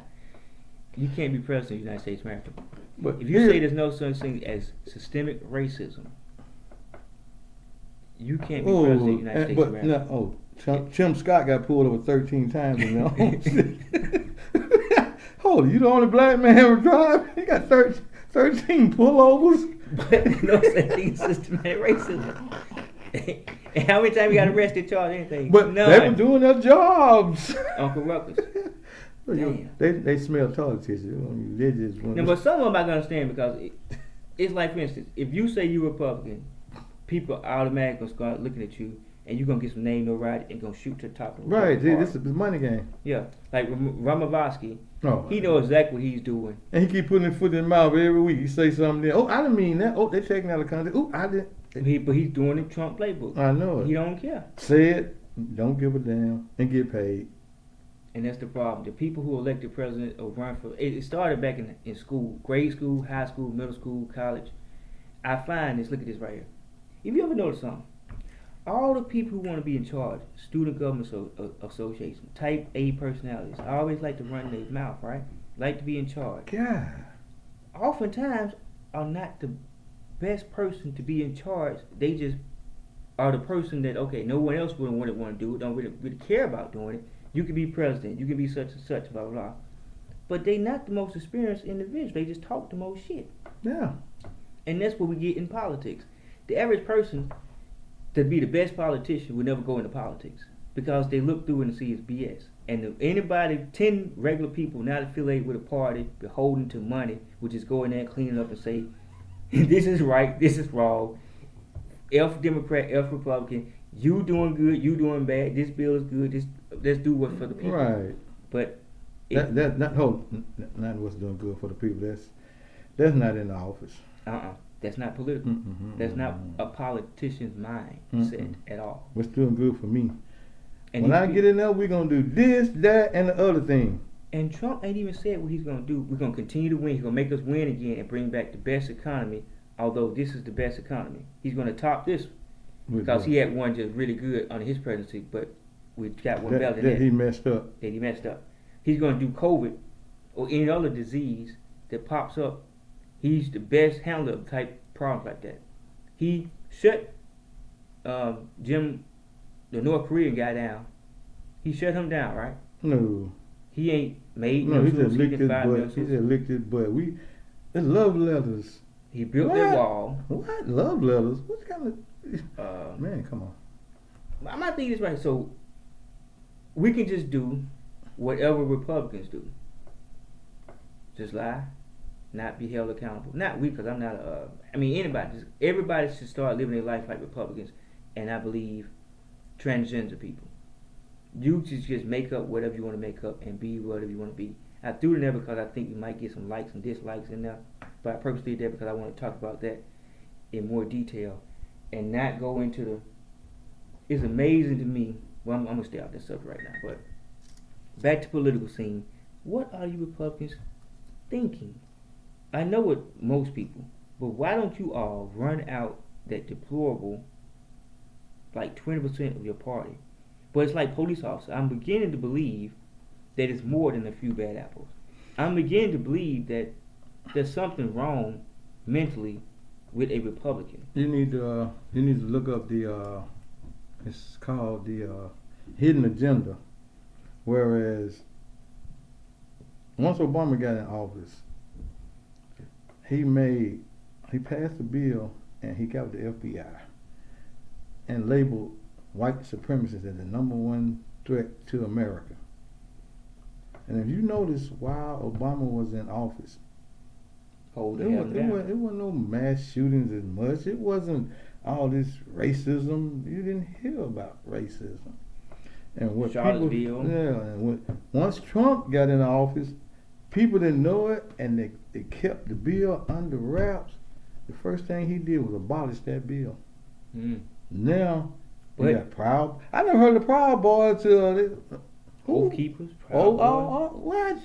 You can't be president of the United States of America. But If you here- say there's no such thing as systemic racism, you can't be president of the United States of but America. Tim Scott got pulled over 13 times in the Hold it, you the only black man driving? He got 13 pullovers? But no such thing as systematic racism. And how many times you got arrested, charged, anything? But none. they were doing their jobs. Uncle Ruckus. Damn. They smell toilet tissue. They just want No, but some of them I can understand because it's like, for instance, if you say you're Republican, people automatically gonna start looking at you, and you're gonna get some name notoriety and gonna shoot to the top of the right. Republican This Party. is a money game. Yeah, like Ramavsky, Oh, he knows exactly what he's doing. And he keep putting his foot in his mouth every week. He say something. There. Oh, I didn't mean that. Oh, they taking out of context. Oh, I didn't. But he's doing the Trump playbook. I know it. He don't care. Say it. Don't give a damn and get paid. And that's the problem. The people who elected president or run for it started back in school, grade school, high school, middle school, college. I find this. Look at this right here. If you ever notice something, all the people who want to be in charge, student government association, type A personalities, always like to run their mouth, right? Like to be in charge. God. Oftentimes are not the best person to be in charge. They just are the person that no one else wouldn't want to do it. Don't really care about doing it. You can be president. You can be such and such. Blah blah blah. But they not the most experienced individuals. They just talk the most shit. Yeah. And that's what we get in politics. The average person, to be the best politician, would never go into politics because they look through and see it's BS. And if anybody, 10 regular people not affiliated with a party, beholden to money, would just go in there and clean it up and say, this is right, this is wrong. F Democrat, F Republican, you doing good, you doing bad, this bill is good, let's do what's for the people. Right. But That not what's doing good for the people. That's not in the office. That's not political. That's not a politician's mindset at all. What's doing good for me? And when I get in there, we're gonna do this, that, and the other thing. And Trump ain't even said what he's gonna do. We're gonna continue to win. He's gonna make us win again and bring back the best economy. Although this is the best economy, he's gonna top this because he had one just really good under his presidency, but we got one better than that. He messed up. That he messed up. He's gonna do COVID or any other disease that pops up. He's the best handler of type problems like that. He shut Jim, the North Korean guy, down. He shut him down, right? No. He ain't made No, he just missiles, licked his fired butt. He missiles. just licked his butt. It's love letters. He built What? that wall. What? Love letters? What kind of... Man, come on. I'm not thinking this right. So we can just do whatever Republicans do. Just lie, not be held accountable. Not we, because I'm not anybody. Everybody should start living their life like Republicans, and I believe transgender people. You should just make up whatever you want to make up and be whatever you want to be. I threw it in there because I think we might get some likes and dislikes in there, but I purposely did that because I want to talk about that in more detail and not go into the. It's amazing to me. Well, I'm gonna stay off this subject right now, but back to political scene. What are you Republicans thinking? I know what most people, but why don't you all run out that deplorable, like 20% of your party? But it's like police officer. I'm beginning to believe that it's more than a few bad apples. I'm beginning to believe that there's something wrong mentally with a Republican. You need to look up the it's called the hidden agenda. Whereas once Obama got in office, he passed a bill and he got the FBI and labeled white supremacists as the number one threat to America. And if you notice, while Obama was in office, it wasn't no mass shootings as much. It wasn't all this racism. You didn't hear about racism. And what Charlottesville. Once Trump got in office, people didn't know it, and they kept the bill under wraps. The first thing he did was abolish that bill. Now, we got Proud. I never heard of Proud Boys till Oath Keepers. Proud Boys. What?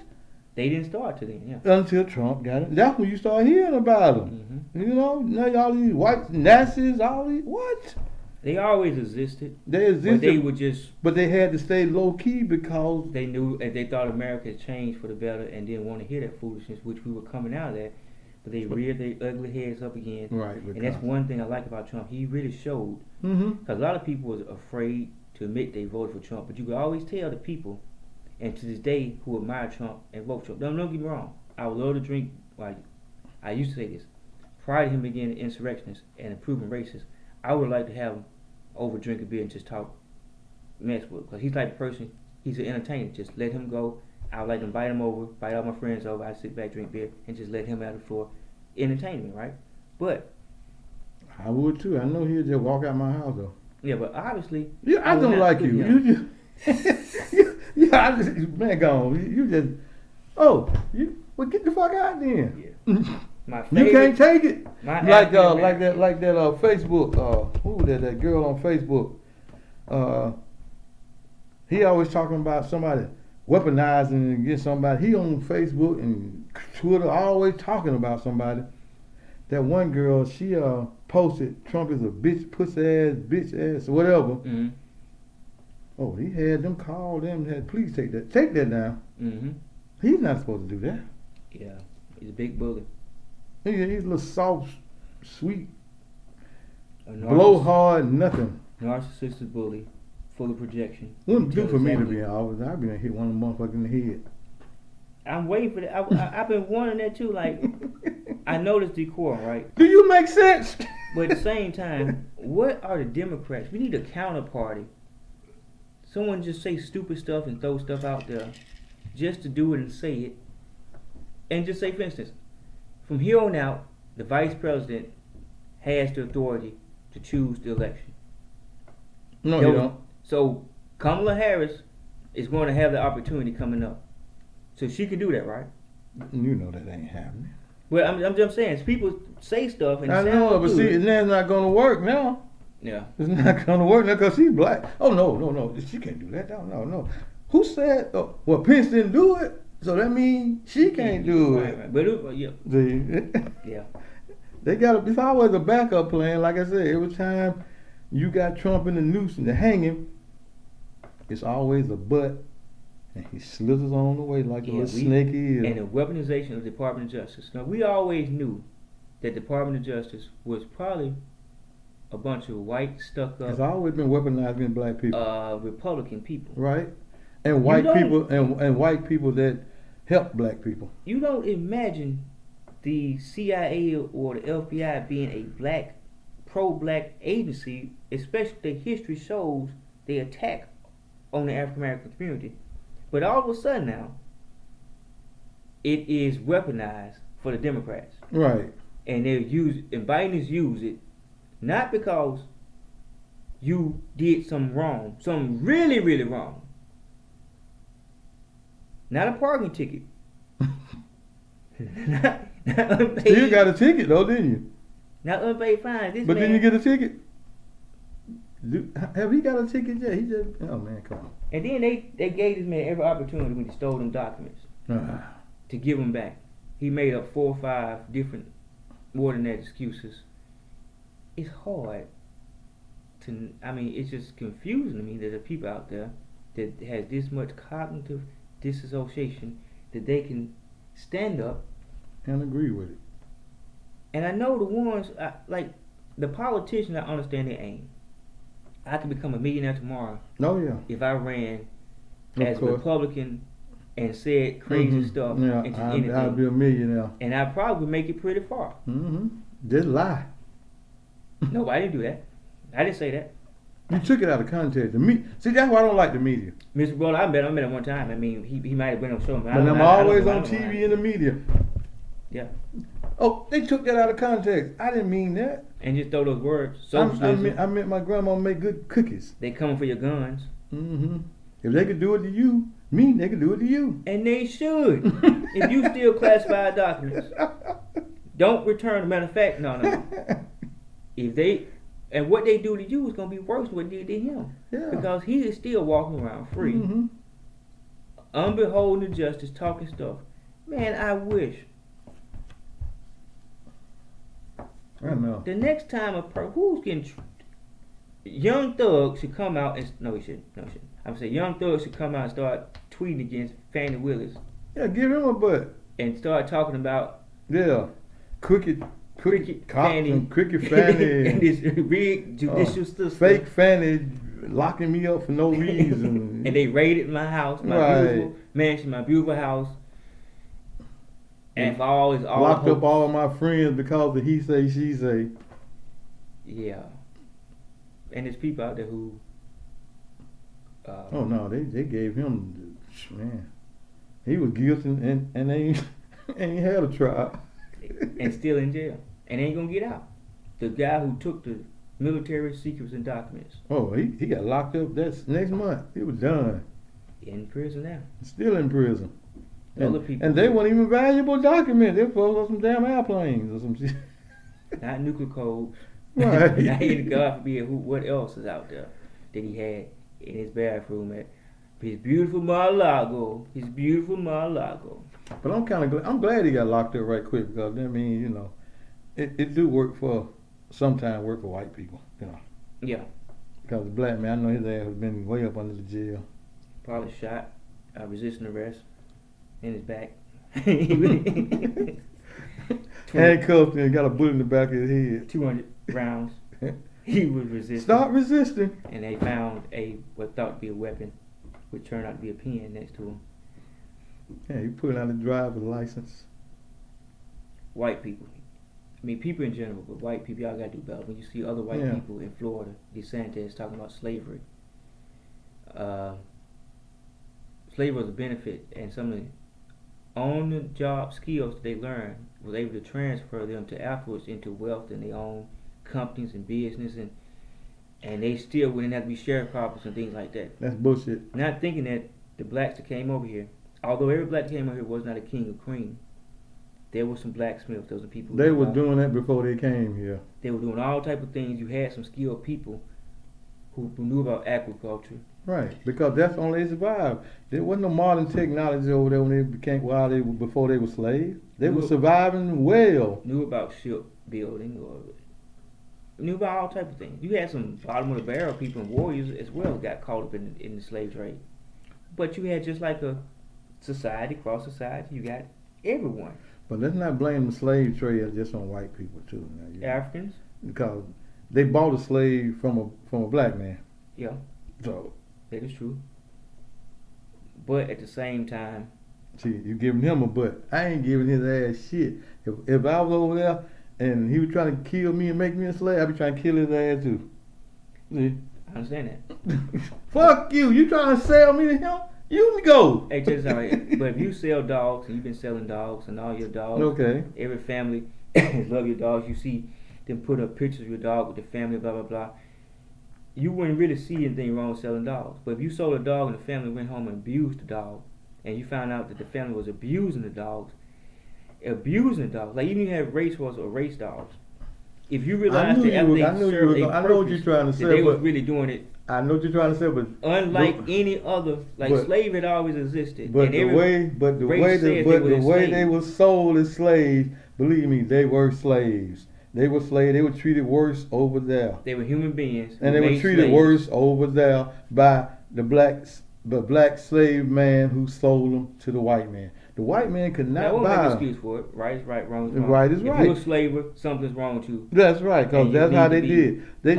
They didn't start till then, yeah. Until Trump got it. That's when you start hearing about them. You know, now all these white Nazis, all these, what? They always existed. They existed. But they were just. But they had to stay low key because they knew, and they thought America had changed for the better and didn't want to hear that foolishness, which we were coming out of that. But they reared their ugly heads up again. Right. And that's one thing I like about Trump. He really showed. Because a lot of people was afraid to admit they voted for Trump. But you could always tell the people, and to this day, who admire Trump and vote Trump. Don't get me wrong. I would love to drink, like, I used to say this. Prior to him being an insurrectionist and improving racist, I would like to have him over drink a beer and just talk mess with. Because he's like the person, he's an entertainer. Just let him go. I would like to invite him over, invite all my friends over. I sit back, drink beer, and just let him out the floor. Entertainment, right? But I would too. I know he'll just walk out my house though. Yeah, but obviously, I don't like you. You just, I just, man, go on. You just, well, get the fuck out then. Yeah. My favorite, you can't take it. Like that Facebook. Who was that girl on Facebook? He always talking about somebody weaponizing against somebody. He on Facebook and Twitter always talking about somebody. That one girl, she posted Trump is a bitch, bitch ass, whatever. Oh, he had them call them, please take that down. He's not supposed to do that. Yeah, he's a big bully. He's a little soft, sweet, blowhard, nothing. Narcissistic bully, full of projection. Wouldn't do for me to be in office. I'd be gonna hit one of them motherfuckers in the head. I'm waiting for that. I've been wanting that too. Like, I know this decorum, right? Do you make sense? But at the same time, what are the Democrats? We need a counterparty. Someone just say stupid stuff and throw stuff out there just to do it and say it. And just say, for instance, from here on out, the vice president has the authority to choose the election. No, you don't. So Kamala Harris is going to have the opportunity coming up. So she can do that, right? You know that ain't happening. Well, I'm just saying, people say stuff and I know, but see, that's not going to work now. Yeah. It's not going to work now because she's black. Oh, no. She can't do that. No. Who said, well, Pence didn't do it, so that means she can't do it. Right. But yeah. Yeah. They got it's always a backup plan. Like I said, every time you got Trump in the noose and the hanging, it's always a butt. And he slithers on the way like a little snake is. And the weaponization of the Department of Justice. Now, we always knew that the Department of Justice was probably a bunch of white, stuck up. It's always been weaponized against black people. Republican people. Right. And white people and white people that help black people. You don't imagine the CIA or the FBI being a pro-black agency, especially the history shows they attack on the African American community. But all of a sudden now, it is weaponized for the Democrats. Right. And Biden use it, not because you did something wrong, something really, really wrong. Not a parking ticket. not unpaid. You got a ticket though, didn't you? Not unpaid fines. Didn't you get a ticket? Have he got a ticket yet? He just, oh man, come on. And then they gave this man every opportunity when he stole them documents to give them back. He made up 4 or 5 different, more than that, excuses. It's hard to, it's just confusing to me that there are people out there that has this much cognitive disassociation that they can stand up and agree with it. And I know the ones, like the politicians, I understand their aim. I could become a millionaire tomorrow. Oh yeah. If I ran as a Republican and said crazy stuff. Yeah, I'd be a millionaire. And I'd probably make it pretty far. Just lie. No, I didn't do that. I didn't say that. You took it out of context. See, that's why I don't like the media. Mr. Brother, I met him one time. He might have been on show. But I'm always on TV in the media. Yeah. Oh, they took that out of context. I didn't mean that. And just throw those words. I meant my grandma make good cookies. They coming for your guns. If they could do it to you, they could do it to you. And they should. If you steal classified documents, don't return them. Matter of fact, no. If they, and what they do to you is going to be worse than what they did to him. Yeah. Because he is still walking around free, Mm-hmm. unbeholden to justice, talking stuff. Man, I wish. I know. The next time who's getting Young Thug should come out and he shouldn't. I'm saying Young Thug should come out and start tweeting against Fannie Willis Yeah, give him a butt. and start talking about Cricket Fannie and Cricket Fannie and this rigged judicial system. fake Fannie locking me up for no reason. And they raided my house, my beautiful mansion, my beautiful house. And for all locked up all of my friends because of he say, she say. Yeah. And there's people out there who oh no, they gave him, man, he was guilty and they ain't had a trial. and still in jail. And ain't gonna get out. The guy who took the military secrets and documents. Oh, he got locked up that next month. He was done. In prison now. Still in prison. Other people. And they weren't even valuable documents. They were some damn airplanes or some shit. Not nuclear codes. Right. Not even God forbid what else is out there that he had in his bathroom at his beautiful Mar-a-Lago. His beautiful Mar-a-Lago. But I'm glad he got locked up right quick because that means, you know, it do work for white people, you know. Yeah. Because the black man, I know his ass has been way up under the jail. Probably shot, resisting arrest in his back. Handcuffed and got a bullet in the back of his head. 200 rounds. He was resisting. Stop resisting. And they found what thought to be a weapon, which turned out to be a pen next to him. Yeah, he pulling out the driver's license. White people. I mean, people in general, but white people, y'all gotta do better. When you see other white people in Florida, DeSantis talking about slavery. Slavery was a benefit, and some of the on-the-job skills that they learned was able to transfer them to afterwards into wealth and their own companies and business, and they still wouldn't have to be sharecroppers and things like that. That's bullshit. Not thinking that the blacks that came over here, although every black that came over here was not a king or queen, there were some blacksmiths, there was some people They were doing that before they came here. They were doing all type of things. You had some skilled people who knew about agriculture. Right, because that's the only they survived. There wasn't no modern technology over there when they before they were slaves. They were surviving well. Knew about shipbuilding or knew about all type of things. You had some bottom of the barrel people and warriors as well who got caught up in the slave trade. But you had just like a society, cross society, you got everyone. But let's not blame the slave trade just on white people too. Now, Africans? Because they bought a slave from a black man. Yeah. So that is true. But at the same time, see, you giving him a butt. I ain't giving his ass shit. If I was over there and he was trying to kill me and make me a slave, I'd be trying to kill his ass too. See? I understand that. Fuck you. You trying to sell me to him? You can go. Hey, check this out here. But if you sell dogs and you've been selling dogs and all your dogs, okay. Every family love your dogs. You see them put up pictures of your dog with the family, blah blah blah. You wouldn't really see anything wrong with selling dogs. But if you sold a dog and the family went home and abused the dog, and you found out that the family was abusing the dogs, like even if you have racehorse or race dogs, if you realize that after they serve a I know what you're trying to say, they but was really doing it. I know what you're trying to say, but unlike any other, slave had always existed. But the way they were sold as slaves, believe me, they were slaves. They were slaves. They were treated worse over there. They were human beings, and they were treated worse over there by the black slave man who sold them to the white man. The white man could not buy them. That wasn't an excuse for it. Right is right, wrong is wrong. Right is right. If you're a slave, something's wrong with you. That's right, because that's how they did. They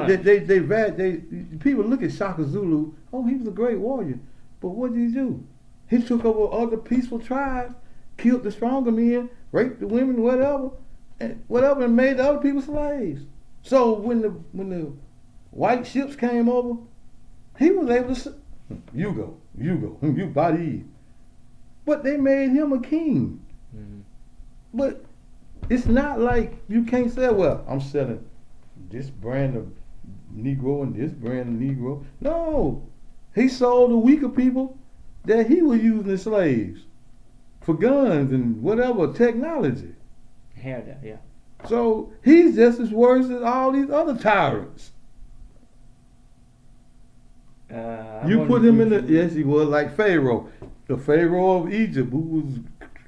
people look at Shaka Zulu. Oh, he was a great warrior, but what did he do? He took over other peaceful tribes, killed the stronger men, raped the women, whatever, and made the other people slaves. So when the white ships came over, he was able to say, you go, you body. But they made him a king. Mm-hmm. But it's not like you can't say, well, I'm selling this brand of Negro and this brand of Negro. No. He sold the weaker people that he was using as slaves for guns and whatever technology. Had that, yeah. So he's just as worse as all these other tyrants. You put him in the, yes, he was like Pharaoh, the Pharaoh of Egypt, who was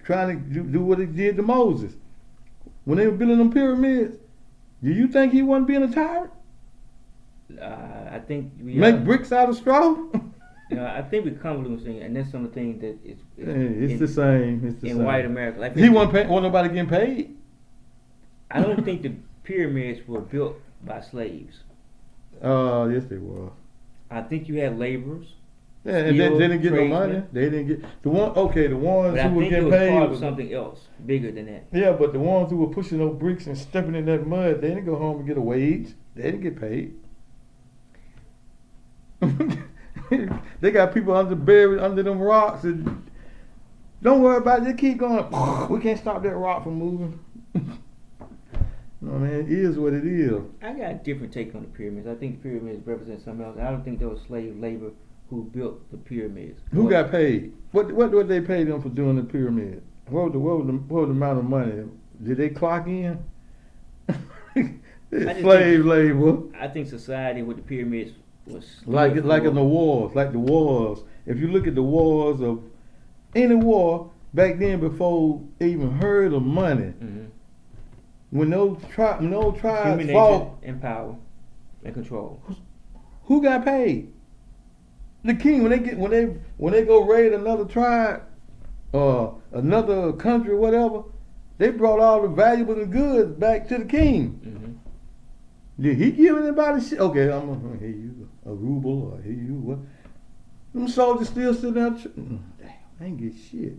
trying to do what he did to Moses. When they were building them pyramids, do you think he wasn't being a tyrant? I think we Make bricks out of straw? I think we come to thing, and that's some of the things that It's the same. It's the in same. white America. Like He wasn't nobody getting paid. I don't think the pyramids were built by slaves. Yes, they were. I think you had laborers. Yeah, and they didn't get no money. They didn't get the one. Okay, the ones But who I were think it getting was paid part of something else bigger than that. Yeah, but the ones who were pushing those bricks and stepping in that mud, they didn't go home and get a wage. They didn't get paid. They got people buried under them rocks, and don't worry about it. Just keep going. We can't stop that rock from moving. No, man, it is what it is. I got a different take on the pyramids. I think the pyramids represent something else. I don't think there was slave labor who built the pyramids. Who got paid? What did they pay them for doing the pyramid? What was the amount of money? Did they clock in? Slave labor. I think society with the pyramids was like in the wars, like the wars. If you look at the wars of any war back then, before they even heard of money, when those tribes fought and power and control, who got paid? The king. When they go raid another tribe or another country or whatever, they brought all the valuables and goods back to the king. Did he give anybody shit? Okay, I'm gonna hear you a ruble or hear you what? Them soldiers still sitting there. Damn, I ain't get shit.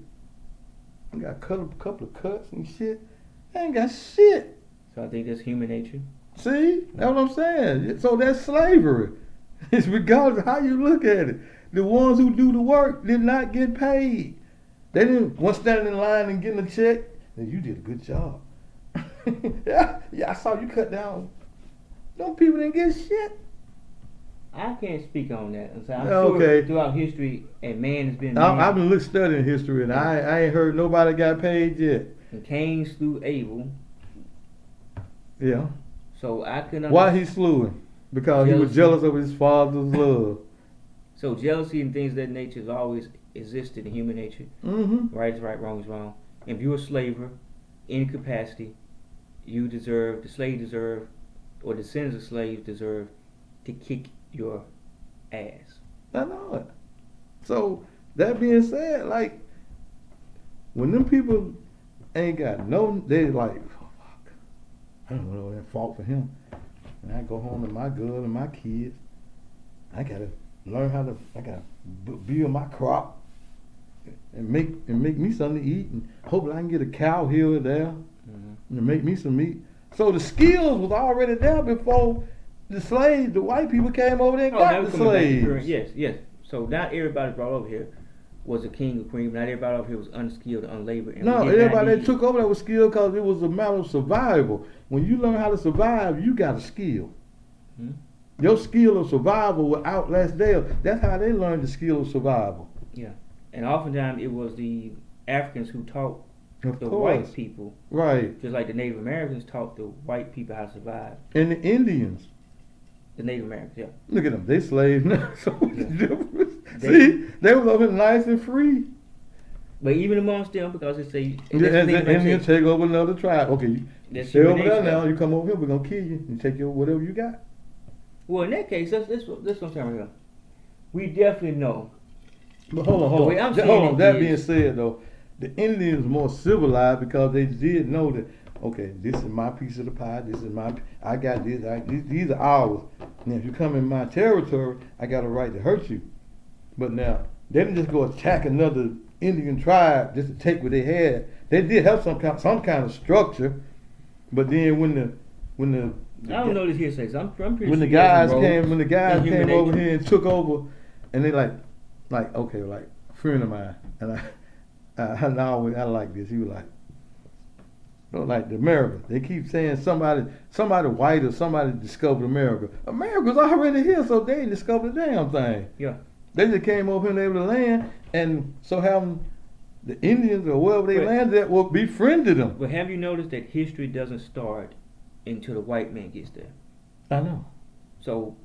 I got a couple of cuts and shit. I ain't got shit. So I think that's human nature. See, that's what I'm saying. So that's slavery. It's regardless of how you look at it. The ones who do the work did not get paid. They didn't want standing in line and getting a check. And you did a good job. yeah, I saw you cut down. Them people didn't get shit. I can't speak on that. So I'm okay. Sure throughout history, a man has been. I've been studying history, and I ain't heard nobody got paid yet. And Cain slew Abel. Yeah. So I couldn't. Why he slew him? Because jealousy. He was jealous of his father's love. So jealousy and things of that nature has always existed in human nature. Right is right, wrong is wrong. If you're a slaver, in capacity, the slave deserve, or the descendants of slaves deserve to kick your ass. I know it. So that being said, like when them people ain't got they like, oh, fuck, I don't know that fault for him. And I go home to my girl and my kids. I gotta learn I gotta build my crop and make me something to eat, and hopefully I can get a cow here or there and make me some meat. So the skills was already there before the white people came over there and got the slaves. Yes. So not everybody brought over here was a king or queen. Not everybody over here was unskilled or unlabored. No, everybody that took over there was skilled because it was a matter of survival. When you learn how to survive, you got a skill. Your skill of survival will outlast theirs. That's how they learned the skill of survival. Yeah, and oftentimes it was the Africans who taught the white people. Right. Just like the Native Americans taught the white people how to survive. And the Indians. The Native Americans, yeah. Look at them, they slaves now. So what's the difference? See, they was over nice and free. But even amongst them, because it's a and the Indians take over another tribe. Okay, you stay over there now. You come over here, we're gonna kill you and take your whatever you got. Well, in that case, that's what I'm talking about here. We definitely know. But hold on. That being said, though, the Indians more civilized because they did know that. Okay, this is my piece of the pie. This is I got this. These are ours. Now, if you come in my territory, I got a right to hurt you. But now, they didn't just go attack another Indian tribe just to take what they had. They did have some kind of structure. But then when the I don't know this hearsay. So I'm pretty when sure the guys came over here and took over, and they like okay, like a friend of mine, and I like this. He was like. Like the America, they keep saying somebody white or somebody discovered America. America's already here, so they ain't discovered a damn thing. Yeah. They just came over here and they were the land, and so having the Indians or wherever they But- landed at will befriended them. But have you noticed that history doesn't start until the white man gets there? I know. So,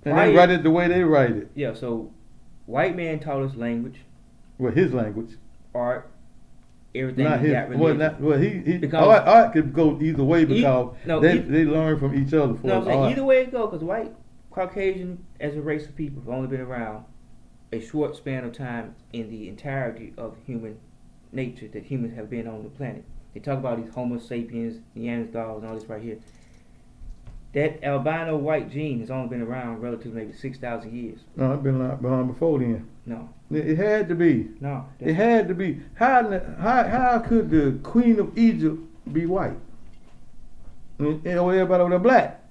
And they write it the way they write it. yeah, so white man taught us language, Well, his language. art, everything. Not he his. got religion. Well, he Because- art could go either way because either they learn from each other. For No, I'm saying art. either way it goes, because white, Caucasian, as a race of people, have only been around a short span of time in the entirety of human nature that humans have been on the planet. They talk about these Homo sapiens, Neanderthals, and all this right here. That albino white gene has only been around relatively maybe 6,000 years. No, it's been around before then. No, It had to be. no. It had to be. How could the Queen of Egypt be white? And everybody over there black.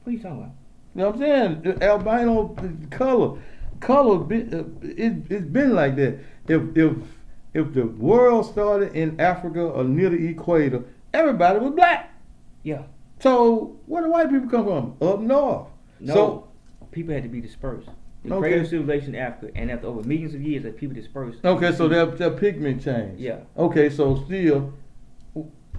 What are you talking about? You know what I'm saying? The albino color. It's been like that. If the world started in Africa or near the equator, everybody was black. Yeah. So where do white people come from? Up north. No, So people had to be dispersed. The Okay. creative civilization in Africa, and after over millions of years, that people dispersed. okay, so their pigment changed. Yeah. Okay, so still,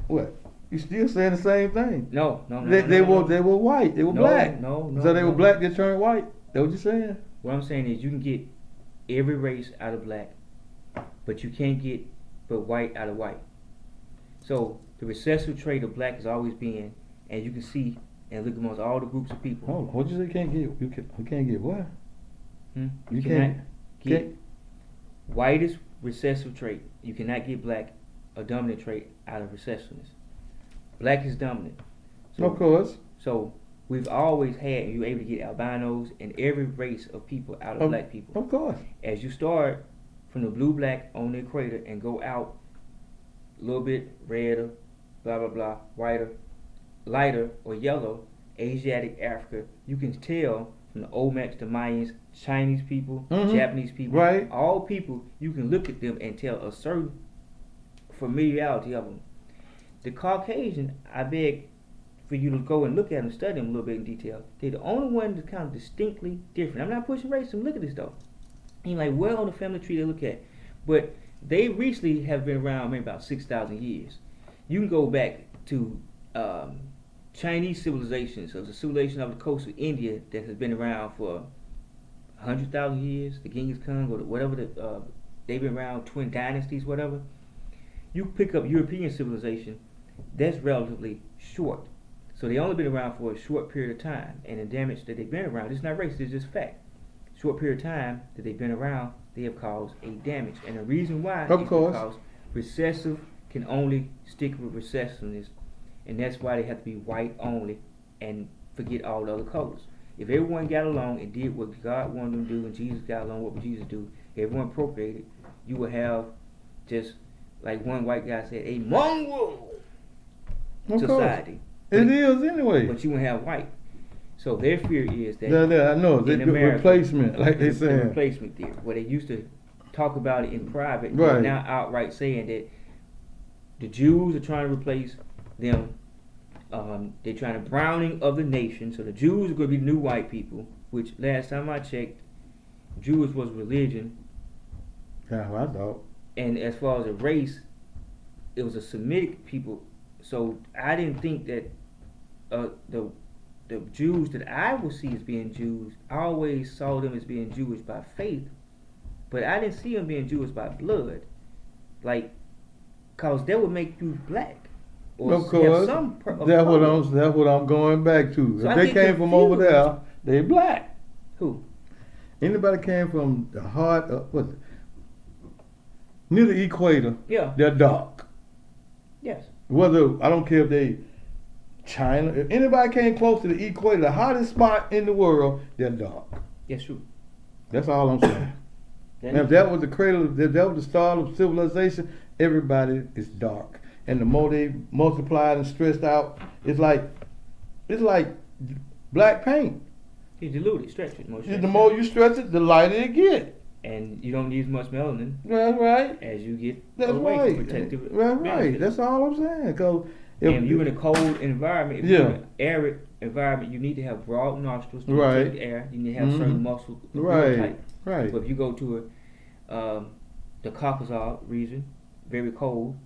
what? You still saying the same thing? No. They were white. They were No, black. no, So they no. were black. They turned white. That what you saying? What I'm saying is you can get every race out of black, but you can't get but white out of white. So the recessive trait of black has always been, and you can see and look amongst all the groups of people. Hold on. What you say? You can't get what? You You cannot can't get whitest recessive trait. You cannot get black a dominant trait out of recessiveness. Black is dominant. Of course. So we've always had, and you're able to get albinos and every race of people out of black people. Of course. As you start from the blue black on the equator and go out a little bit redder, blah blah blah, whiter, lighter or yellow, Asiatic Africa, you can tell from the Olmecs, the Mayans, Chinese people, Japanese people, Right. all people, you can look at them and tell a certain familiarity of them. The Caucasian, I beg for you to go and look at them, study them a little bit in detail. They're the only one that's kind of distinctly different. I'm not pushing racism. Look at this though. And like, where on the family tree they look at? But they recently have been around maybe about 6,000 years. You can go back to Chinese civilizations, of the civilization of the coast of India that has been around for 100,000 years, the Genghis Khan or whatever, they've been around, twin dynasties, whatever. You pick up European civilization, that's relatively short. So they only been around for a short period of time, and the damage that they've been around, it's not racist, it's just fact. Short period of time that they've been around, they have caused a damage. And the reason why Of is course. because recessive can only stick with recessiveness, and that's why they have to be white only and forget all the other colors. If everyone got along and did what God wanted them to do, and Jesus got along with what Jesus do, everyone procreated, you would have just, like one white guy said, a mongrel Of society. course. It is anyway. But you wouldn't have white. So their fear is that Yeah, I know. in The America, replacement, like they the saying. replacement theory, where they used to talk about it in private, Right. they're now outright saying that the Jews are trying to replace them. They're trying to browning of the nation. So the Jews are going to be the new white people, which last time I checked, Jewish was religion, Yeah, I thought. and as far as a race, it was a Semitic people. So I didn't think that the Jews that I would see as being Jews, I always saw them as being Jewish by faith, but I didn't see them being Jewish by blood, like, cause that would make you black. Or Of have course. some of That's color. what I'm going back to. So If I they get came from over confused. there, they black. Who? Anybody came from the heart of near the equator, Yeah. they're dark. Yes. Whether I don't care if they China, if anybody came close to the equator, the hottest spot in the world, they're dark. Yes, true. That's all I'm saying. And if that was the cradle, if that was the start of civilization, everybody is dark. And the more they multiplied and stressed out, it's like black paint. You dilute it, stretch it. The more you stretch it, the lighter it get. And you don't need as much melanin That's right. as you get That's away right. from protective Right. benefits. That's all I'm saying. Cause And if you're in a cold environment, if Yeah. you're in an arid environment, you need to have broad nostrils to Right. take the air. You need to have certain muscles built Right. tight. Right. But if you go to the Caucasus region, very cold,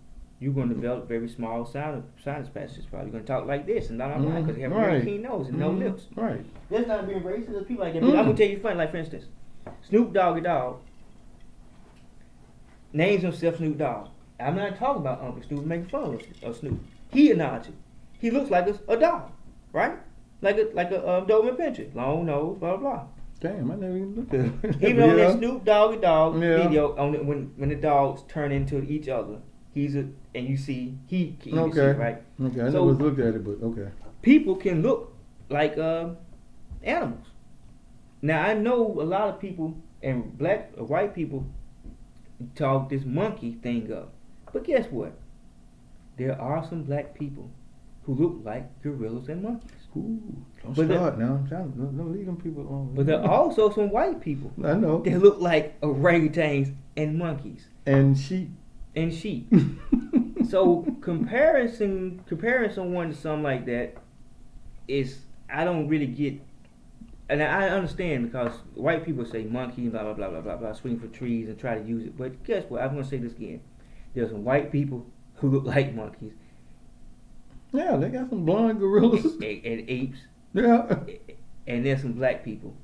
you're going to develop very small sinus passages. Probably going to talk like this and not because they have a very Right. keen nose and no lips. Right. That's not being racist. There's people like that. But I'm going to tell you funny. Like, for instance, Snoop Doggy Dogg names himself Snoop Dogg. I'm not talking about Uncle Snoop making fun of Snoop. He a Nazi. He looks like a dog, right? Like a Doberman Pinscher, long nose, blah blah blah. Damn, I never even looked at it. Even on that Snoop Doggy Dogg Yeah. video, when the dogs turn into each other, and you see he can see, right? Okay, I So- never looked at it, but okay. People can look like animals. Now I know a lot of people and white people talk this monkey thing up, but guess what? There are some black people who look like gorillas and monkeys. Ooh, don't But start now. I'm trying to don't leave them people alone. But there are also some white people I know. that look like orangutans and monkeys And sheep. and sheep. So comparing someone to something like that is, I don't really get, and I understand because white people say monkey and blah blah blah blah blah blah, swing for trees and try to use it. But guess what? I'm gonna say this again. There's some white people who look like monkeys Yeah, they got some blonde gorillas. and apes, Yeah. and there's some black people.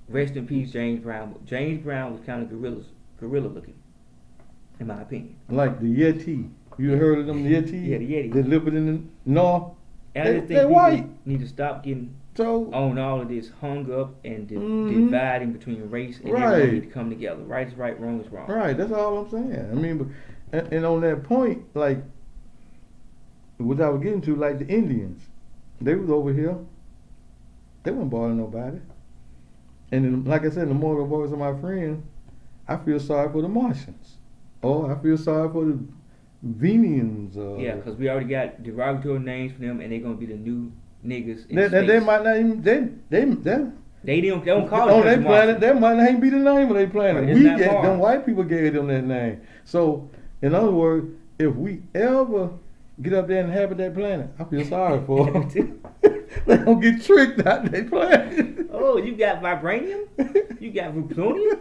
Rest in peace, James Brown. James Brown was kind of gorilla looking, in my opinion. Like the Yeti. You heard of them Yeti? Yeah, the Yeti. They live in the north. And I just think They're people white. need to stop getting So on all of this hung up and Mhm. dividing between race and Right. everyone need to come together. Right is right, wrong is wrong. right, that's all I'm saying. I mean, but and on that point, like what I was getting to, like the Indians, they was over here. They wasn't bothering nobody. And then, like I said, the moral voice of my friend, I feel sorry for the Martians. Or I feel sorry for the Venians. Yeah, because we already got derogatory names for them, and they're gonna be the new niggas in they space. might not even They don't call on it their country planet. Martian. That might not even be the name of their planet. Right, it's not Mars. Them white people gave them that name. So in other words, if we ever get up there and inhabit that planet, I feel sorry for them. They don't get tricked out their planet. Oh, you got vibranium? You got plutonium?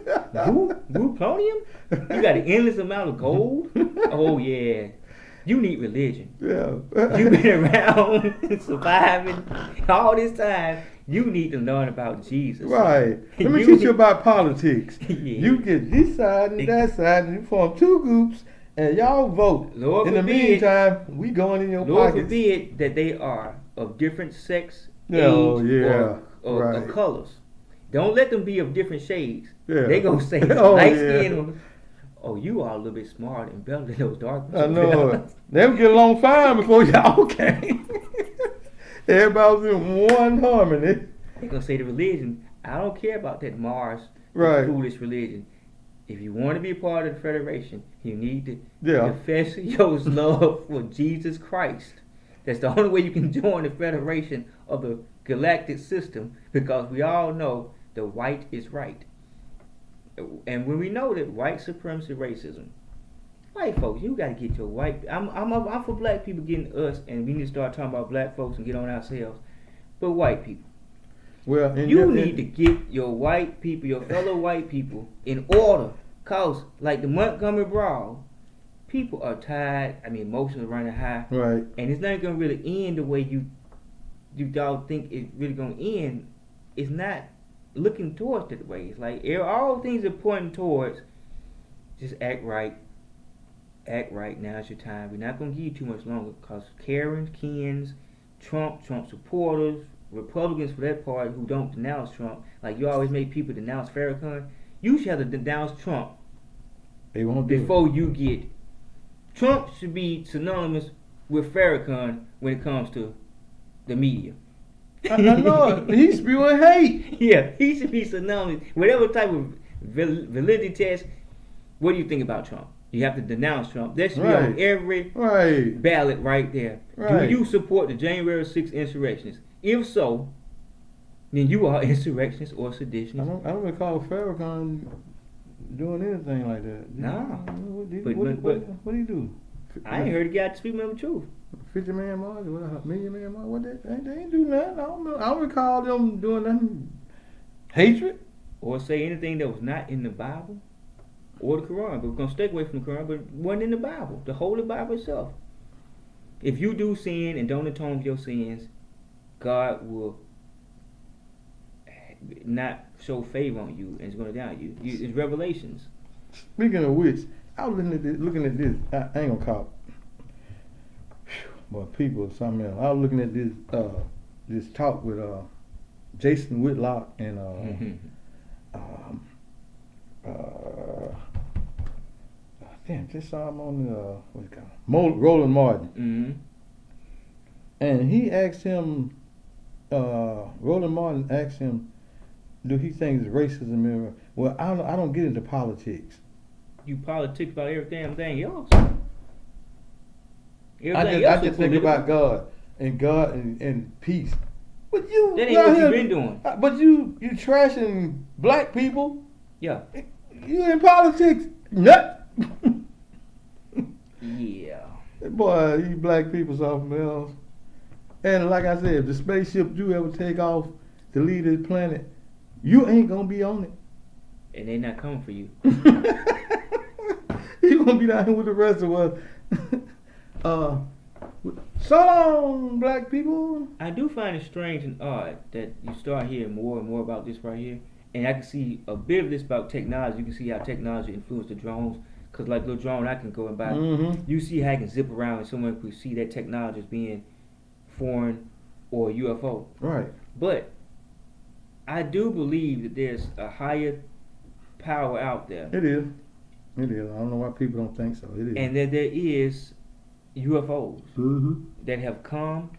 Plutonium? You got an endless amount of gold? Oh yeah. You need religion. Yeah. You've been around surviving all this time. You need to learn about Jesus. Right. Let me You teach need- you about politics. Yeah. You get this side and that side, and you form two groups, and y'all vote. Lord in the forbid- meantime, we going in your Lord pockets. forbid that they are of different sex, Oh, age, yeah. or Right. colors. Don't let them be of different shades. Yeah. They gonna say Oh, light yeah. skin. Oh, you are a little bit smarter and better than those dark. I know it. They would get along fine before y'all came. Everybody was in one harmony. They gonna say the religion. I don't care about that Mars Right. foolish religion. If you want to be a part of the Federation, you need to Yeah. confess your love for Jesus Christ. That's the only way you can join the Federation of the galactic system, because we all know the white is right. And when we know that white supremacy racism, white folks, you gotta get your white. I'm for black people getting us, and we need to start talking about black folks and get on ourselves. But white people, Well, and you need to get your white people, your fellow white people, in order. Cause like the Montgomery Brawl, people are tired. I mean, emotions are running high, Right. and it's not gonna really end the way you all think it's really gonna end. It's not looking towards that way. It's like all things are pointing towards just act right. Act right. Now's your time. We're not gonna give you too much longer, cause Karens, Kens, Trump supporters, Republicans for that part who don't denounce Trump, like you always make people denounce Farrakhan. You should have to denounce Trump They won't do before you get. Trump should be synonymous with Farrakhan when it comes to the media. it. I know it. He's spewing hate. Yeah, he should be synonymous. Whatever type of validity test, what do you think about Trump? You have to denounce Trump. That should be on Right. every Right. ballot right there. Right. Do you support the January 6th insurrectionists? If so, then you are insurrectionists or I seditionists. don't recall Farrakhan doing anything like that. Nah. What But- do you do? I ain't heard a guy speak the truth. 50 Man March, what, a Million Man March, what they ain't do nothing. I don't recall them doing nothing. Hatred? Or say anything that was not in the Bible or the Quran. But we're going to stay away from the Quran, but it wasn't in the Bible, the Holy Bible itself. If you do sin and don't atone for your sins, God will not show favor on you and it's going to down you. It's Revelations. Speaking of which, I was looking at this. I ain't gonna call but people or something else. I was looking at this talk with Jason Whitlock and damn, just saw him on the what's it called? Roland Martin. Mm-hmm. And he asked him, Roland Martin asked him, do he think it's racism ever? Well, I don't get into politics. You politic about every damn thing else. I just think about God and peace. But you that ain't what you been doing. But you trashing black people. Yeah. You in politics, nut. Yeah. Boy, you black people something else. And like I said, if the spaceship you ever take off to leave this planet, you ain't gonna be on it. And they not coming for you. You gonna be down here with the rest of us. So long, black people. I do find it strange and odd that you start hearing more and more about this right here. And I can see a bit of this about technology. You can see how technology influenced the drones. Because like little drone I can go and buy. Mm-hmm. You see how I can zip around and someone could see that technology as being foreign or UFO. Right. But I do believe that there's a higher power out there. It is. I don't know why people don't think so. It is. And that there is UFOs that have come.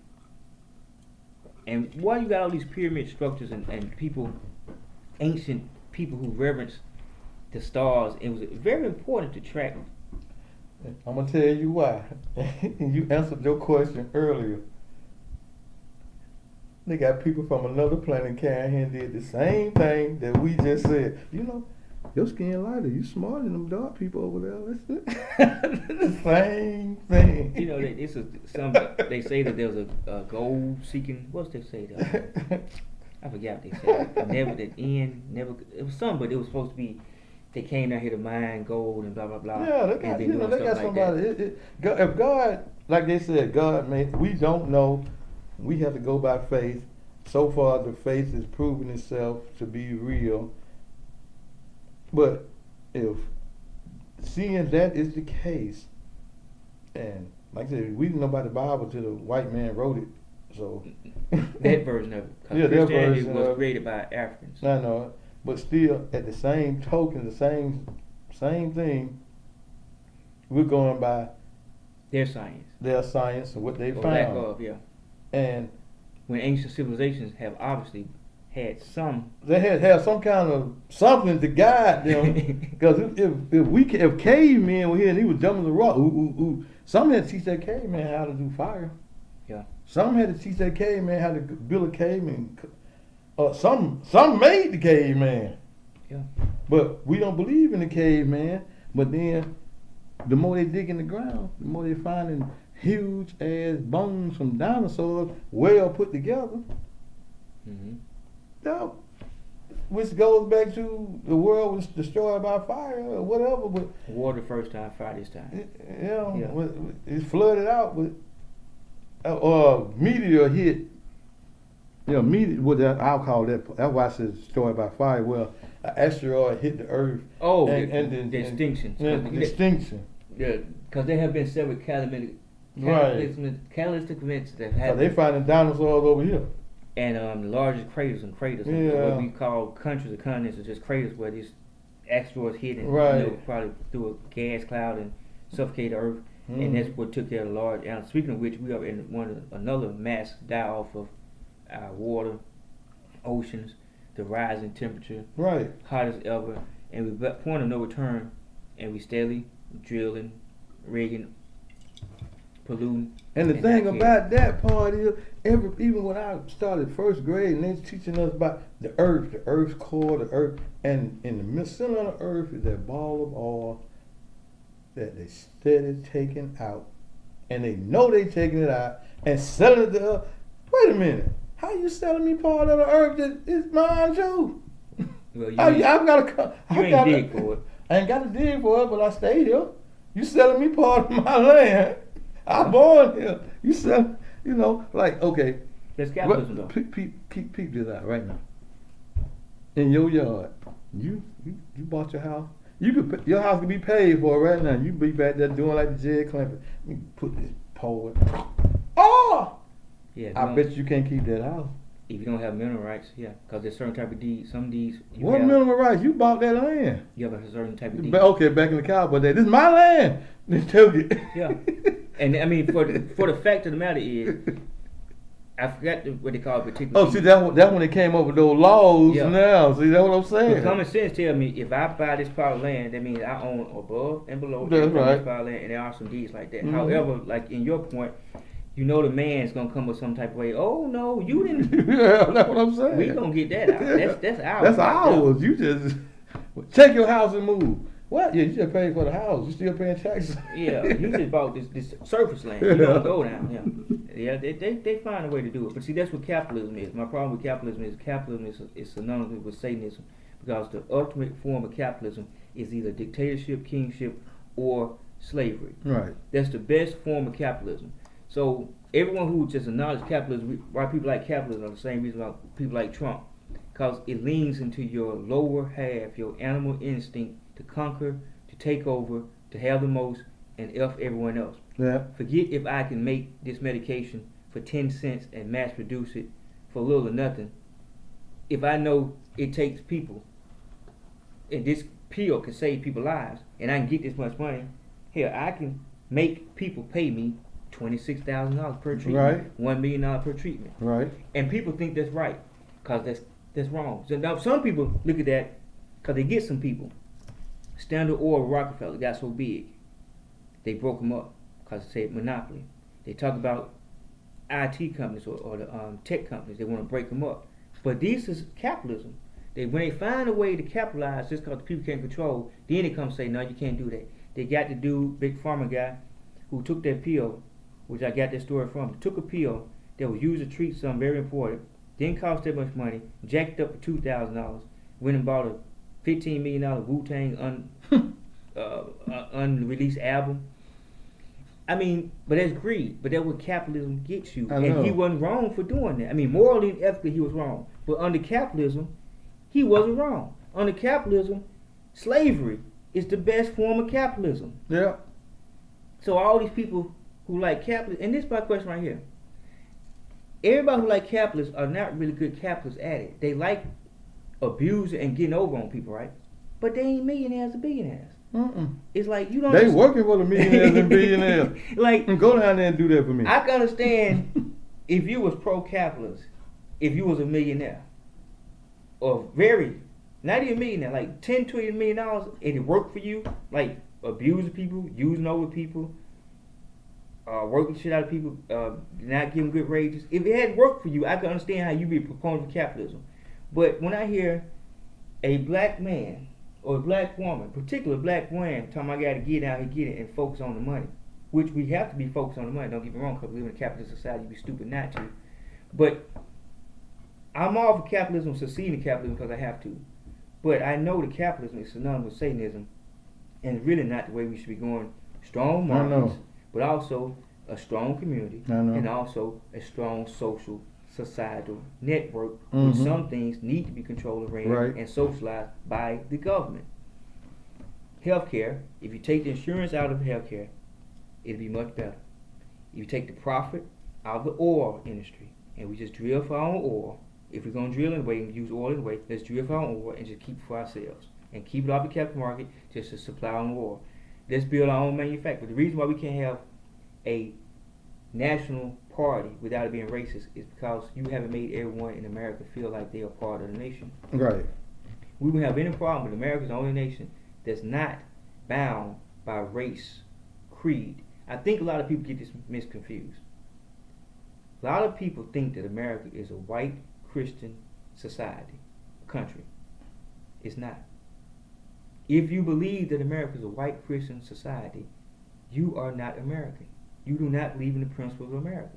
And why you got all these pyramid structures and people, ancient people who reverence the stars, it was very important to track them. I'm going to tell you why. You answered your question earlier. They got people from another planet came here and did the same thing that we just said. You know, your skin lighter, you smarter than them dark people over there. The same thing. You know, they say that there was a gold seeking, what's they say though? I forgot what they said. Never that end, never, it was something, but it was supposed to be, they came down here to mine gold and blah, blah, blah. Yeah, they got somebody. If God, like they said, God made, we don't know. We have to go by faith. So far, the faith has proven itself to be real. But if seeing that is the case, and like I said, we didn't know about the Bible till the white man wrote it. So that version of it. Yeah, that Christianity version was created by Africans. I know, but still, at the same token, the same thing, we're going by their science and what they or found. lack of, yeah. And when ancient civilizations have obviously had some, they had some kind of something to guide them. Because if cavemen were here and he was jumping the rock, some had to teach that caveman how to do fire. Yeah. Some had to teach that caveman how to build a caveman. Some made the caveman. Yeah. But we don't believe in the caveman. But then, the more they dig in the ground, the more they finding huge ass bones from dinosaurs, well put together. Mm-hmm. Now, which goes back to the world was destroyed by fire or whatever. But water first time, fire this time. It's flooded out, but meteor hit. I'll call that. That's why I said destroyed by fire. Well, an asteroid hit the Earth. Oh, the extinction. Extinction. Yeah, because there have been several catalytic events that have happened. So they finding dinosaurs over here. And the largest craters, what we call countries or continents, are just craters where these asteroids hit and probably through a gas cloud and suffocate the Earth. Mm. And that's what took care of the large. And speaking of which, we are in another mass die off of our water, oceans, the rising temperature, hot as ever, and we're at point of no return, and we steadily drilling, rigging, polluting. And the thing about that part is, even when I started first grade, and they was teaching us about the Earth's core, the Earth, and in the center of the Earth is that ball of oil that they steady taking out and they know they taking it out and selling it to us. Wait a minute, how you selling me part of the earth that is mine too? Well, I've got to. You ain't dig for it. I ain't got to dig for it, but I stay here. You selling me part of my land? I'm born here. You sell, like okay. That's capitalism, though. Keep this out right now. In your yard, you bought your house. Your house can be paid for right now. You be back there doing like the Jed Clampett. You put this pole. Oh, yeah. I bet you can't keep that house. If you don't have mineral rights, yeah, because there's certain type of deeds. Some deeds. What mineral rights? You bought that land. You have a certain type of deed. Okay, back in the cowboy day, this is my land. They took it. Yeah, and I mean for the fact of the matter is, I forgot what they call it particular. Oh, see, that when they came up with those laws. Yeah. Now, see, that's what I'm saying. But common sense tell me if I buy this part of land, that means I own above and below this part of land, and there are some deeds like that. Mm-hmm. However, like in your point. The man's gonna come with some type of way. Oh no, you didn't. Yeah, that's what I'm saying. We gonna get that out. That's ours. That's ours. You just take your house and move. What? Yeah, you just paid for the house. You still paying taxes. Yeah, you just bought this surface land. You don't go down. Yeah, they find a way to do it. But see, that's what capitalism is. My problem with capitalism is synonymous with Satanism, because the ultimate form of capitalism is either dictatorship, kingship, or slavery. Right. That's the best form of capitalism. So everyone who just acknowledges capitalism, why people like capitalism are the same reason why people like Trump, because it leans into your lower half, your animal instinct to conquer, to take over, to have the most, and F everyone else. Yeah. Forget if I can make this medication for 10 cents and mass produce it for little or nothing. If I know it takes people, and this pill can save people's lives, and I can get this much money, hell, I can make people pay me $26,000 per treatment, right. $1 million per treatment, right? And people think that's right, cause that's wrong. So now some people look at that, cause they get some people. Standard Oil, Rockefeller got so big, they broke them up, cause they said monopoly. They talk about IT companies or the tech companies. They want to break them up, but this is capitalism. When they find a way to capitalize, just cause the people can't control, then they come say, no, you can't do that. They got the dude, big pharma guy, who took that pill, which I got that story from, took a pill that was used to treat something very important, didn't cost that much money, jacked up for $2,000, went and bought a $15 million Wu-Tang unreleased album. I mean, but that's greed. But that's what capitalism gets you. And he wasn't wrong for doing that. I mean, morally and ethically he was wrong. But under capitalism, he wasn't wrong. Under capitalism, slavery is the best form of capitalism. Yeah. So all these people who like capitalism, and this is my question right here. Everybody who like capitalists are not really good capitalists at it. They like abusing and getting over on people, right? But they ain't millionaires or billionaires. Mm-mm. It's like you don't. They working for the millionaires and billionaires. Like, go down there and do that for me. I can understand if you was pro-capitalist, if you was a millionaire, or not even a millionaire, like $10, $20 million, and it worked for you, like abusing people, using over people, working shit out of people, not giving good wages. If it had worked for you, I can understand how you be a proponent of capitalism. But when I hear a black man or a black woman, particularly a black woman, talking about I got to get out here, get it, and focus on the money, which we have to be focused on the money. Don't get me wrong, because we live in a capitalist society, you'd be stupid not to. But I'm all for capitalism, succeeding in capitalism because I have to. But I know that capitalism is synonymous with Satanism, and it's really not the way we should be going. Strong markets, but also a strong community, and also a strong social, societal network, which some things need to be controlled, ran, and socialized by the government. Healthcare, if you take the insurance out of healthcare, it'll be much better. If you take the profit out of the oil industry, and we just drill for our own oil, if we're going to drill anyway and use oil anyway, let's drill for our own oil and just keep it for ourselves. And keep it off the capital market just to supply our own oil. Let's build our own manufacturer. The reason why we can't have a national party without it being racist is because you haven't made everyone in America feel like they are part of the nation. Right. We won't have any problem with America's the only nation that's not bound by race, creed. I think a lot of people get this misconfused. A lot of people think that America is a white Christian society, country. It's not. If you believe that America is a white Christian society, you are not American. you do not believe in the principles of America.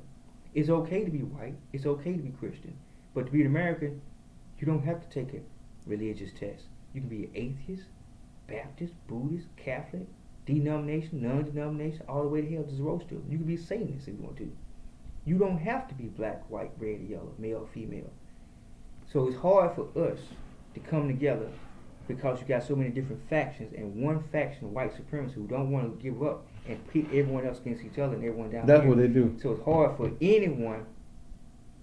It's okay to be white. It's okay to be Christian. But to be an American, you don't have to take a religious test. You can be an atheist, Baptist, Buddhist, Catholic, denomination, non-denomination, all the way to hell to Zoroaster. You can be a Satanist if you want to. You don't have to be black, white, red, or yellow, male, or female. So it's hard for us to come together because you got so many different factions, and one faction, white supremacy, who don't want to give up and pit everyone else against each other and everyone down That's here. what they do. So it's hard for anyone,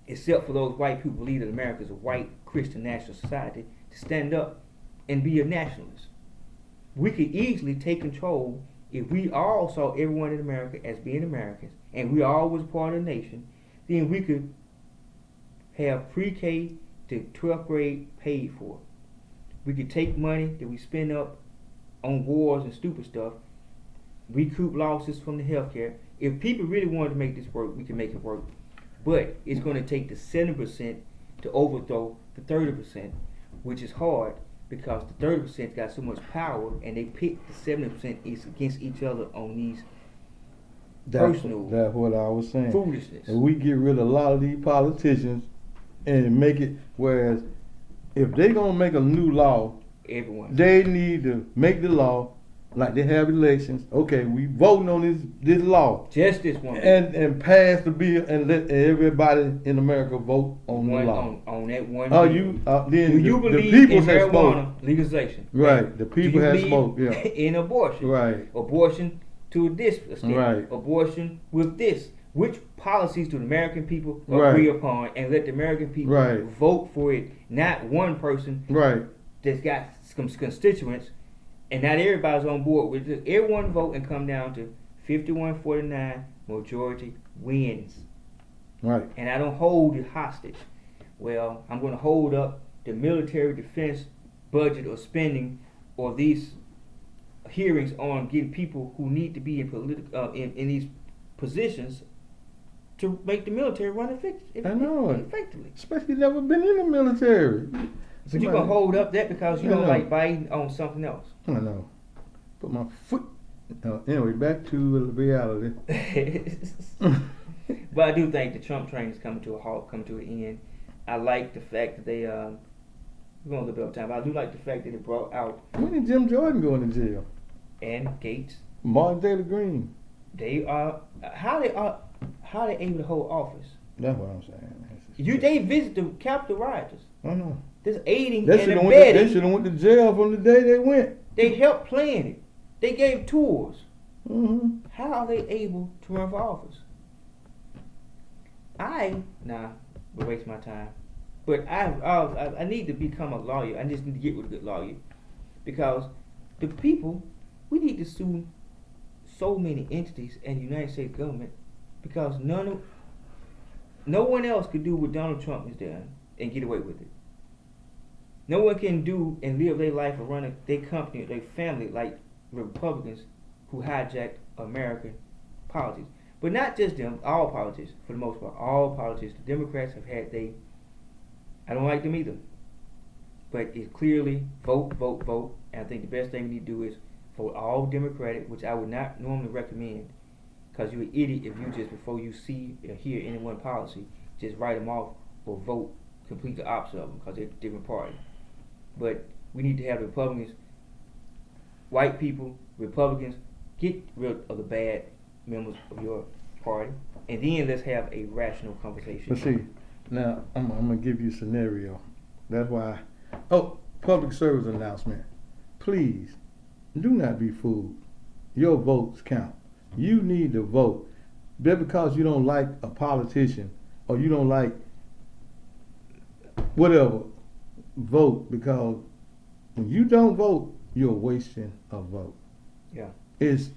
except for those white people who believe that America is a white Christian national society, to stand up and be a nationalist. We could easily take control if we all saw everyone in America as being Americans, and we all was part of the nation. Then we could have pre-K to 12th grade paid for. We could take money that we spend up on wars and stupid stuff, recoup losses from the healthcare. If people really wanted to make this work, we can make it work. But it's going to take the 70% to overthrow the 30%, which is hard because the 30% got so much power, and they pit the 70% against each other on these personal That's what I was saying. foolishness. And we get rid of a lot of these politicians and make it, whereas if they gonna make a new law, Everyone. they need to make the law like they have elections. Okay, we voting on this law Just this one. and pass the bill and let everybody in America vote on the law. On that one. Oh, bill. you then Do you the believe people in have spoke. marijuana legalization? Right, the Do people you have believe spoke. Yeah, in abortion? right. Abortion to this extent. Right. Abortion with this. Which policies do the American people Right. agree upon, and let the American people Right. vote for it? Not one person Right. that's got some constituents, and not everybody's on board with it. Everyone vote and come down to 51-49, majority wins. Right. And I don't hold it hostage. Well, I'm going to hold up the military defense budget or spending or these hearings on getting people who need to be in these positions to make the military run I know it. effectively. Especially never been in the military. But you're going to hold up that because you I don't know. like Biden on something else. I know. Put my foot. Anyway, back to reality. But I do think the Trump train is coming to a halt, coming to an end. I like the fact that they, we're going a little bit over time, but I do like the fact that it brought out, When did Jim Jordan go into jail? and Gates, Martin Taylor Greene. they are, how they able to hold office? That's what I'm saying. They visit the Capitol rioters. I know. There's aiding They and should abetting. have went to jail from the day they went. They helped plan it. They gave tours. Mm-hmm. How are they able to run for office? We'll waste my time. But I need to become a lawyer. I just need to get with a good lawyer. Because the people, we need to sue so many entities and the United States government because no one else could do what Donald Trump has done and get away with it. No one can do and live their life or run their company or their family like Republicans who hijacked American politics. But not just them, all politics, for the most part. All politics. The Democrats have had I don't like them either. But it's clearly vote. And I think the best thing we need to do is vote all Democratic, which I would not normally recommend. Because you're an idiot if you just, before you see or hear any one policy, just write them off or vote completely opposite of them because they're a different party. But we need to have the Republicans, white people, Republicans, get rid of the bad members of your party, and then let's have a rational conversation. But see, now I'm gonna give you a scenario. That's why. Public service announcement. Please, do not be fooled. Your votes count. You need to vote. Just because you don't like a politician or you don't like whatever, vote, because when you don't vote, you're wasting a vote. Yeah. It's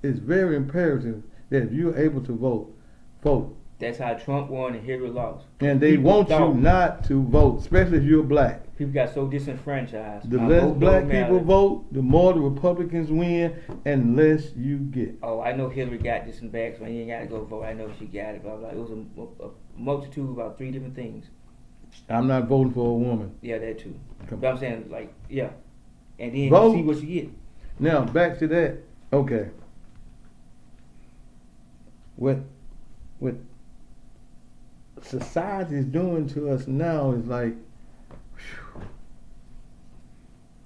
very imperative that if you're able to vote, vote. That's how Trump won and Hillary lost. And they People want you thought- not to vote, especially if you're black. People got so disenfranchised. The My less vote black don't people matter. vote, the more the Republicans win, and less you get. Oh, I know Hillary got this in back, so you ain't got to go vote. I know she got it. Blah blah. It was a multitude about 3 different things. I'm not voting for a woman. Yeah, that too. Come But I'm saying, like, yeah, and then Vote. you see what you get. Now back to that. Okay. what society is doing to us now is like, whew,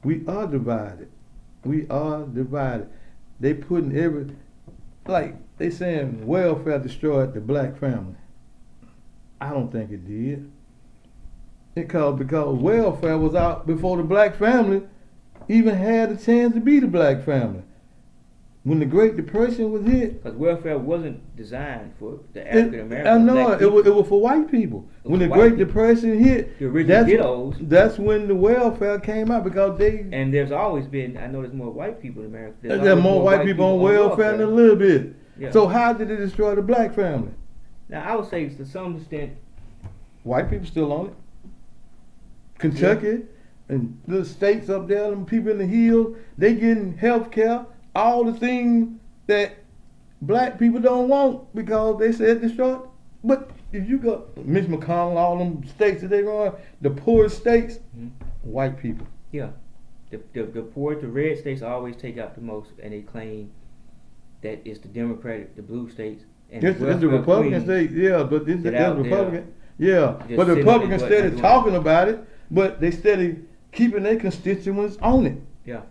we are divided. We are divided. They putting like they saying welfare destroyed the black family. I don't think it did. Because welfare was out before the black family even had a chance to be the black family. When the Great Depression was hit, because welfare wasn't designed for the African Americans. I know it was for white people. When the Great Depression hit, the original ghettos, that's when the welfare came out because they. And there's always been, I know there's more white people in America. There's more white people on welfare than a little bit. Yeah. So how did it destroy the black family? Now I would say to some extent, white people still on it. Kentucky and the states up there, them people in the hills, they getting health care. All the things that black people don't want because they said destroyed. But if you go, Mitch McConnell, all them states that they run, the poorest states, white people. Yeah. The poor, the red states always take out the most, and they claim that it's the Democratic, the blue states. And It's the Republican states, yeah, but that's Republican. Yeah, but the Republicans steady talking about it, but they steady keeping their constituents on it. Yeah.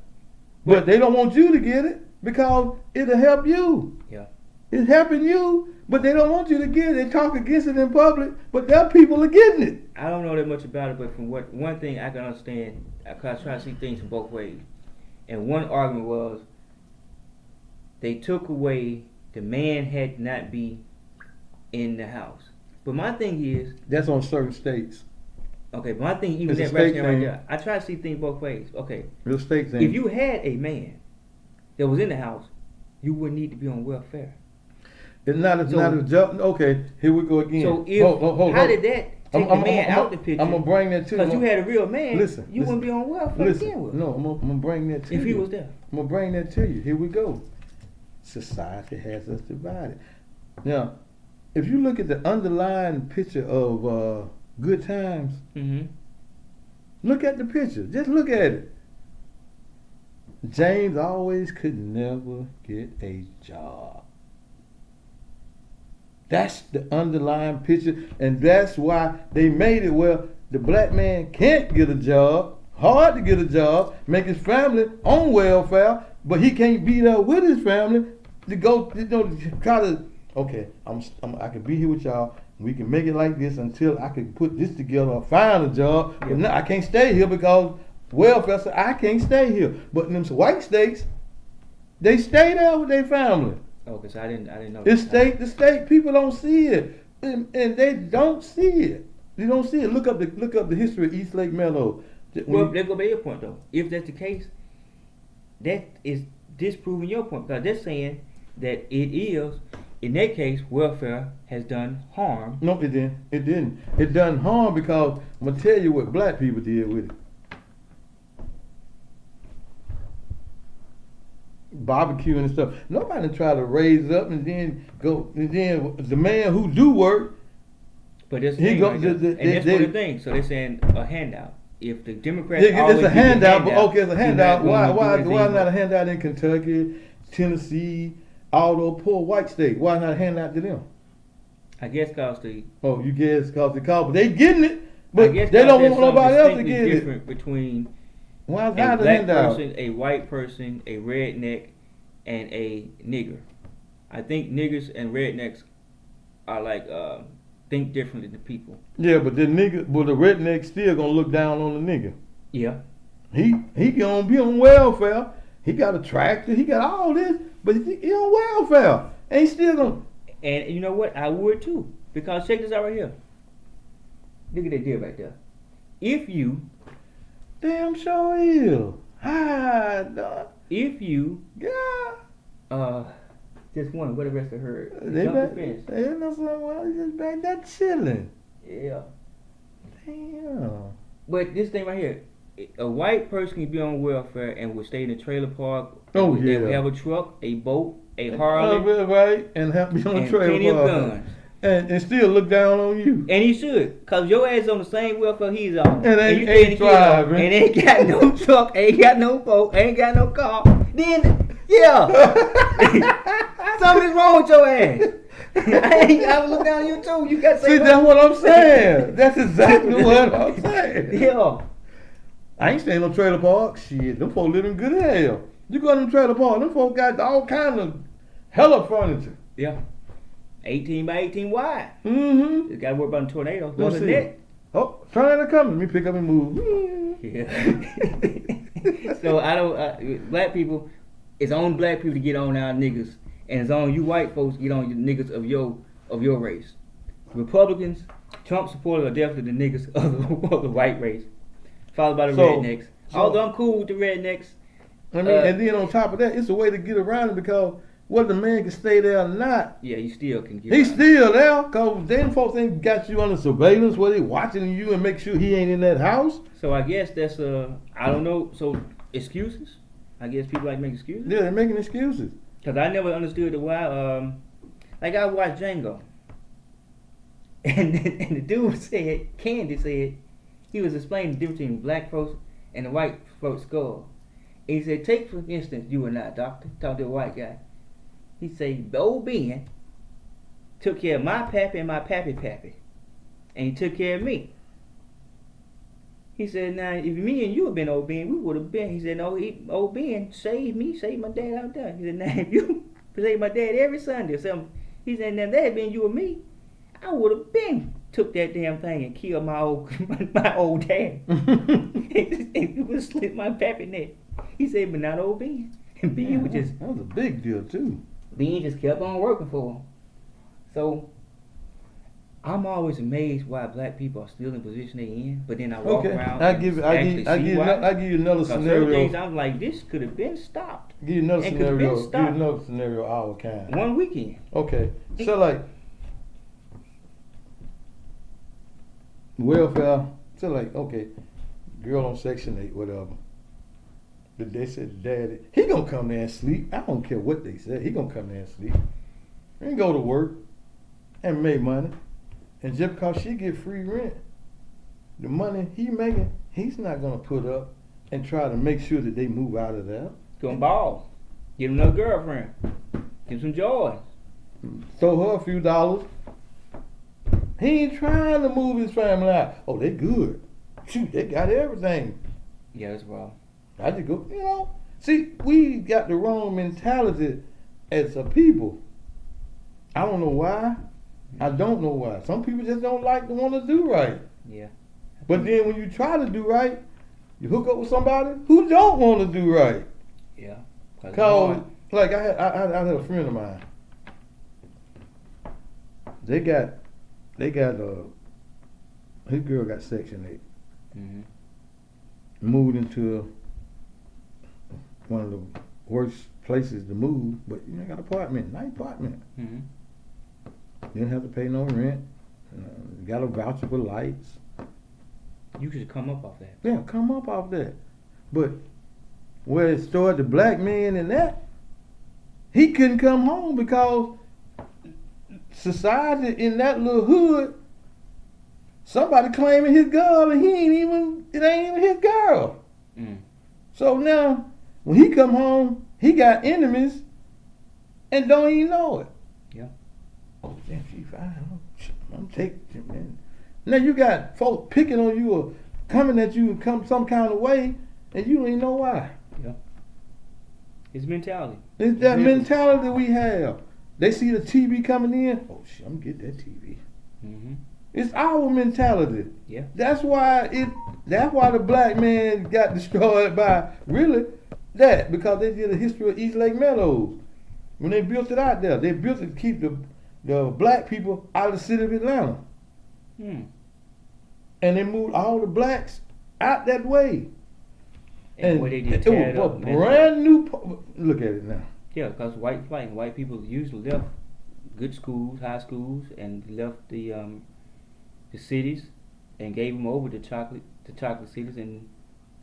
But they don't want you to get it because it'll help you. Yeah. It's helping you, but they don't want you to get it. They talk against it in public, but their people are getting it. I don't know that much about it, but from one thing I can understand, I try to see things from both ways. And one argument was they took away the man had to not be in the house. But my thing is, that's on certain states. Okay, but my thing, even that right there, I try to see things both ways. Okay, real state thing. If you had a man that was in the house, you wouldn't need to be on welfare. It's not a job. Okay, here we go again. So if how did that take the man out the picture? I'm gonna bring that to you. Because you had a real man. Listen, you wouldn't be on welfare. Listen, no, I'm gonna bring that to you. If he was there, I'm gonna bring that to you. Here we go. Society has us divided. Now, if you look at the underlying picture of Good Times, look at the picture. Just look at it. James always could never get a job. That's the underlying picture, and that's why they made it where the black man can't get a job, hard to get a job, make his family on welfare, but he can't be there with his family to go, to try to. Okay, I can be here with y'all. We can make it like this until I can put this together or find a job. But no, I can't stay here because welfare said I can't stay here. But in them white states, they stay there with their family. Oh, because I didn't know. The state people don't see it, and they don't see it. They don't see it. Look up the history of East Lake Meadow. Well, there go be your point though. If that's the case, that is disproving your point because they're saying that it is. In that case, welfare has done harm. No, it didn't. It didn't. It done harm because I'm gonna tell you what black people did with it. Barbecuing and stuff. Nobody try to raise up and then go. And then the man who do work. But that's the thing, and that's one of the things. So they're saying a handout. If the Democrats it's a handout, but okay, it's a handout. Why not a handout in Kentucky, Tennessee? All those poor white states, why not hand out to them? I guess because they... Oh, you guess because they call, but they getting it, but they don't want nobody else to get it. Different between a black person, a white person, a redneck, and a nigger. I think niggers and rednecks are like, think differently than people. Yeah, but the redneck still gonna look down on the nigger. Yeah. He gonna be on welfare. He got a tractor, he got all this. But he on welfare. And he still gonna. And you know what? I would too. Because check this out right here. Look at that deal right there. If you. Damn sure is. Hi, dog. If you. Yeah. Just one. What the rest of her? They know someone just back there chilling. Yeah. Damn. But this thing right here. A white person can be on welfare and would stay in a trailer park. Oh yeah. They would have a truck, a boat, a Harley, right, and have be on a trailer park, and still look down on you. And he should, cause your ass on the same welfare he's on, and ain't driving, and ain't got no truck, ain't got no boat, ain't got no car. Then yeah, something's wrong with your ass. I would look down on you too. You got to See, say that's what I'm saying. That's exactly what I'm saying. Yeah. I ain't staying no trailer park. Shit, them folks living good as hell. You go to them trailer park, them folks got all kind of hella furniture. Yeah. 18 by 18 wide. Mm-hmm. Just got to worry about a tornado. Let's Those are see. net. Oh, tornado coming. Let me pick up and move. Yeah. So I don't. Black people, it's on black people to get on our niggas, and it's on you white folks to get on your niggas of your race. Republicans, Trump supporters are definitely the niggas of the white race, followed by the rednecks. Although I'm cool with the rednecks. I mean, and then on top of that, it's a way to get around it because whether the man can stay there or not, yeah, you still can get. He's still there because them folks ain't got you under surveillance where they watching you and make sure he ain't in that house. So I guess that's I don't know. So excuses. I guess people like to make excuses. Yeah, they're making excuses. Cause I never understood why. Like I watched Django, and the dude said, Candy said, he was explaining the difference between black folks and the white folks' skull. And he said, take for instance, you and I, doctor, talk to a white guy. He said, old Ben took care of my pappy and my pappy, and he took care of me. He said, now, if me and you had been old Ben, we would have been. He said, no, old Ben saved me, saved my dad out there. He said, now, if you saved my dad every Sunday or something, he said, now, that had been you and me, I would have been took that damn thing and killed my old dad. It would slit my pappy neck. He said, but not old Ben. And Ben was just... That was a big deal, too. Ben just kept on working for him. So... I'm always amazed why black people are still in the position they're in, but then I walk around. I give you another scenario. Certain things I'm like, this could have been stopped. Give you another scenario. Give you another scenario. Our kind. One weekend. Okay, so like welfare. So like okay, girl on Section 8, whatever. But they said, Daddy, he gonna come there and sleep. I don't care what they said. He gonna come there and sleep. And go to work and make money. And just because she get free rent, the money he making, he's not gonna put up and try to make sure that they move out of there. Gonna ball. Get another girlfriend. Get some joy. Throw her a few dollars. He ain't trying to move his family out. Oh, they good. Shoot, they got everything. Yeah, that's wild. I just go, See, we got the wrong mentality as a people. I don't know why. I don't know why. Some people just don't like to want to do right. Yeah. But then when you try to do right, you hook up with somebody who don't want to do right. Yeah. Cause like I had a friend of mine. They got his girl got Section 8. Mm-hmm. Moved into one of the worst places to move, but got an apartment, nice apartment. Mm-hmm. Didn't have to pay no rent. Got a voucher for lights. You should come up off that. Yeah, come up off that. But where it started the black man and that, he couldn't come home because society in that little hood, somebody claiming his girl and it ain't even his girl. Mm. So now, when he come home, he got enemies and don't even know it. Yeah. Oh, damn, she fine. I'm taking it, man. Now you got folks picking on you or coming at you in some kind of way, and you don't even know why. Yeah. It's mentality. It's that mentality we have. They see the TV coming in. Oh, shit, I'm gonna get that TV. Mm-hmm. It's our mentality. Yeah. That's why the black man got destroyed by really that, because they did a history of East Lake Meadows. When they built it out there, they built it to keep the black people out of the city of Atlanta. Hmm. And they moved all the blacks out that way. And what they did, it was a brand new. Look at it now. Yeah, because white flight and white people usually left good schools, high schools, and left the cities and gave them over to chocolate cities, and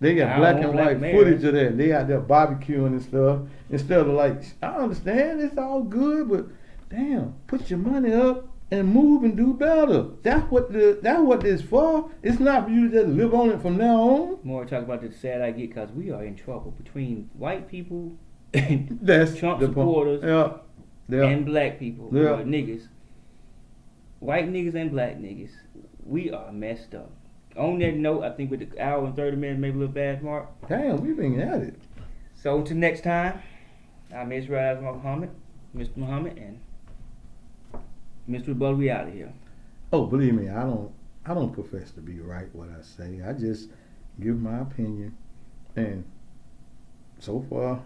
they got black and white footage of that. They out there barbecuing and stuff instead of like, I understand it's all good, but damn, put your money up and move and do better. That's what it's for. It's not for you to just live on it from now on. More talk about the sad I get because we are in trouble between white people, That's Trump the supporters, yeah. and black people who are niggas. white niggas and black niggas, we are messed up. On that note, I think with the hour and 30 minutes, maybe a little bad mark. Damn, we've been at it. So until next time, I'm Mr. Raz Muhammad, Mr. Muhammad, and Mr. Rebuttal, we out of here. Oh, believe me, I don't profess to be right what I say. I just give my opinion, and so far,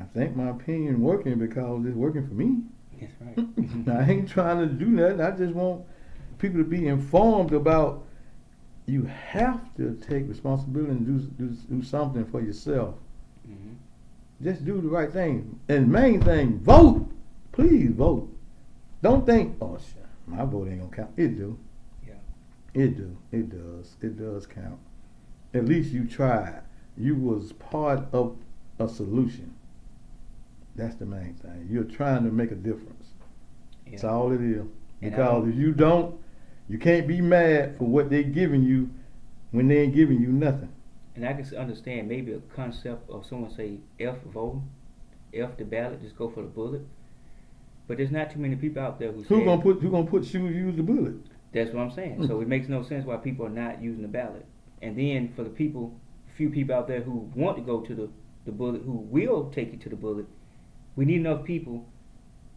I think my opinion working because it's working for me. That's right. I ain't trying to do nothing. I just want people to be informed about you have to take responsibility and do something for yourself. Mm-hmm. Just do the right thing. And main thing, vote. Please vote. Don't think, oh shit, my vote ain't gonna count. It do. Yeah. It do. It does. It does count. At least you tried. You was part of a solution. That's the main thing. You're trying to make a difference. Yeah. That's all it is. And Because if you don't, you can't be mad for what they giving you when they ain't giving you nothing. And I can understand maybe a concept of someone say F voting, F the ballot, just go for the bullet. But there's not too many people out there who gonna put shoes use the bullet? That's what I'm saying. So it makes no sense why people are not using the ballot. And then for the few people out there who want to go to the bullet, who will take you to the bullet, we need enough people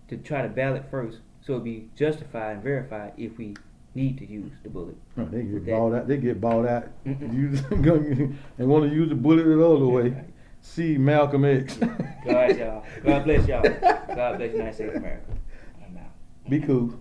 to try to ballot first, so it'll be justified and verified if we need to use the bullet. No, they get bought out. They get bought out. Mm-mm. They want to use the bullet the other way. Right. See Malcolm X. God, y'all. God bless y'all. God bless United States of America. I'm out. Be cool.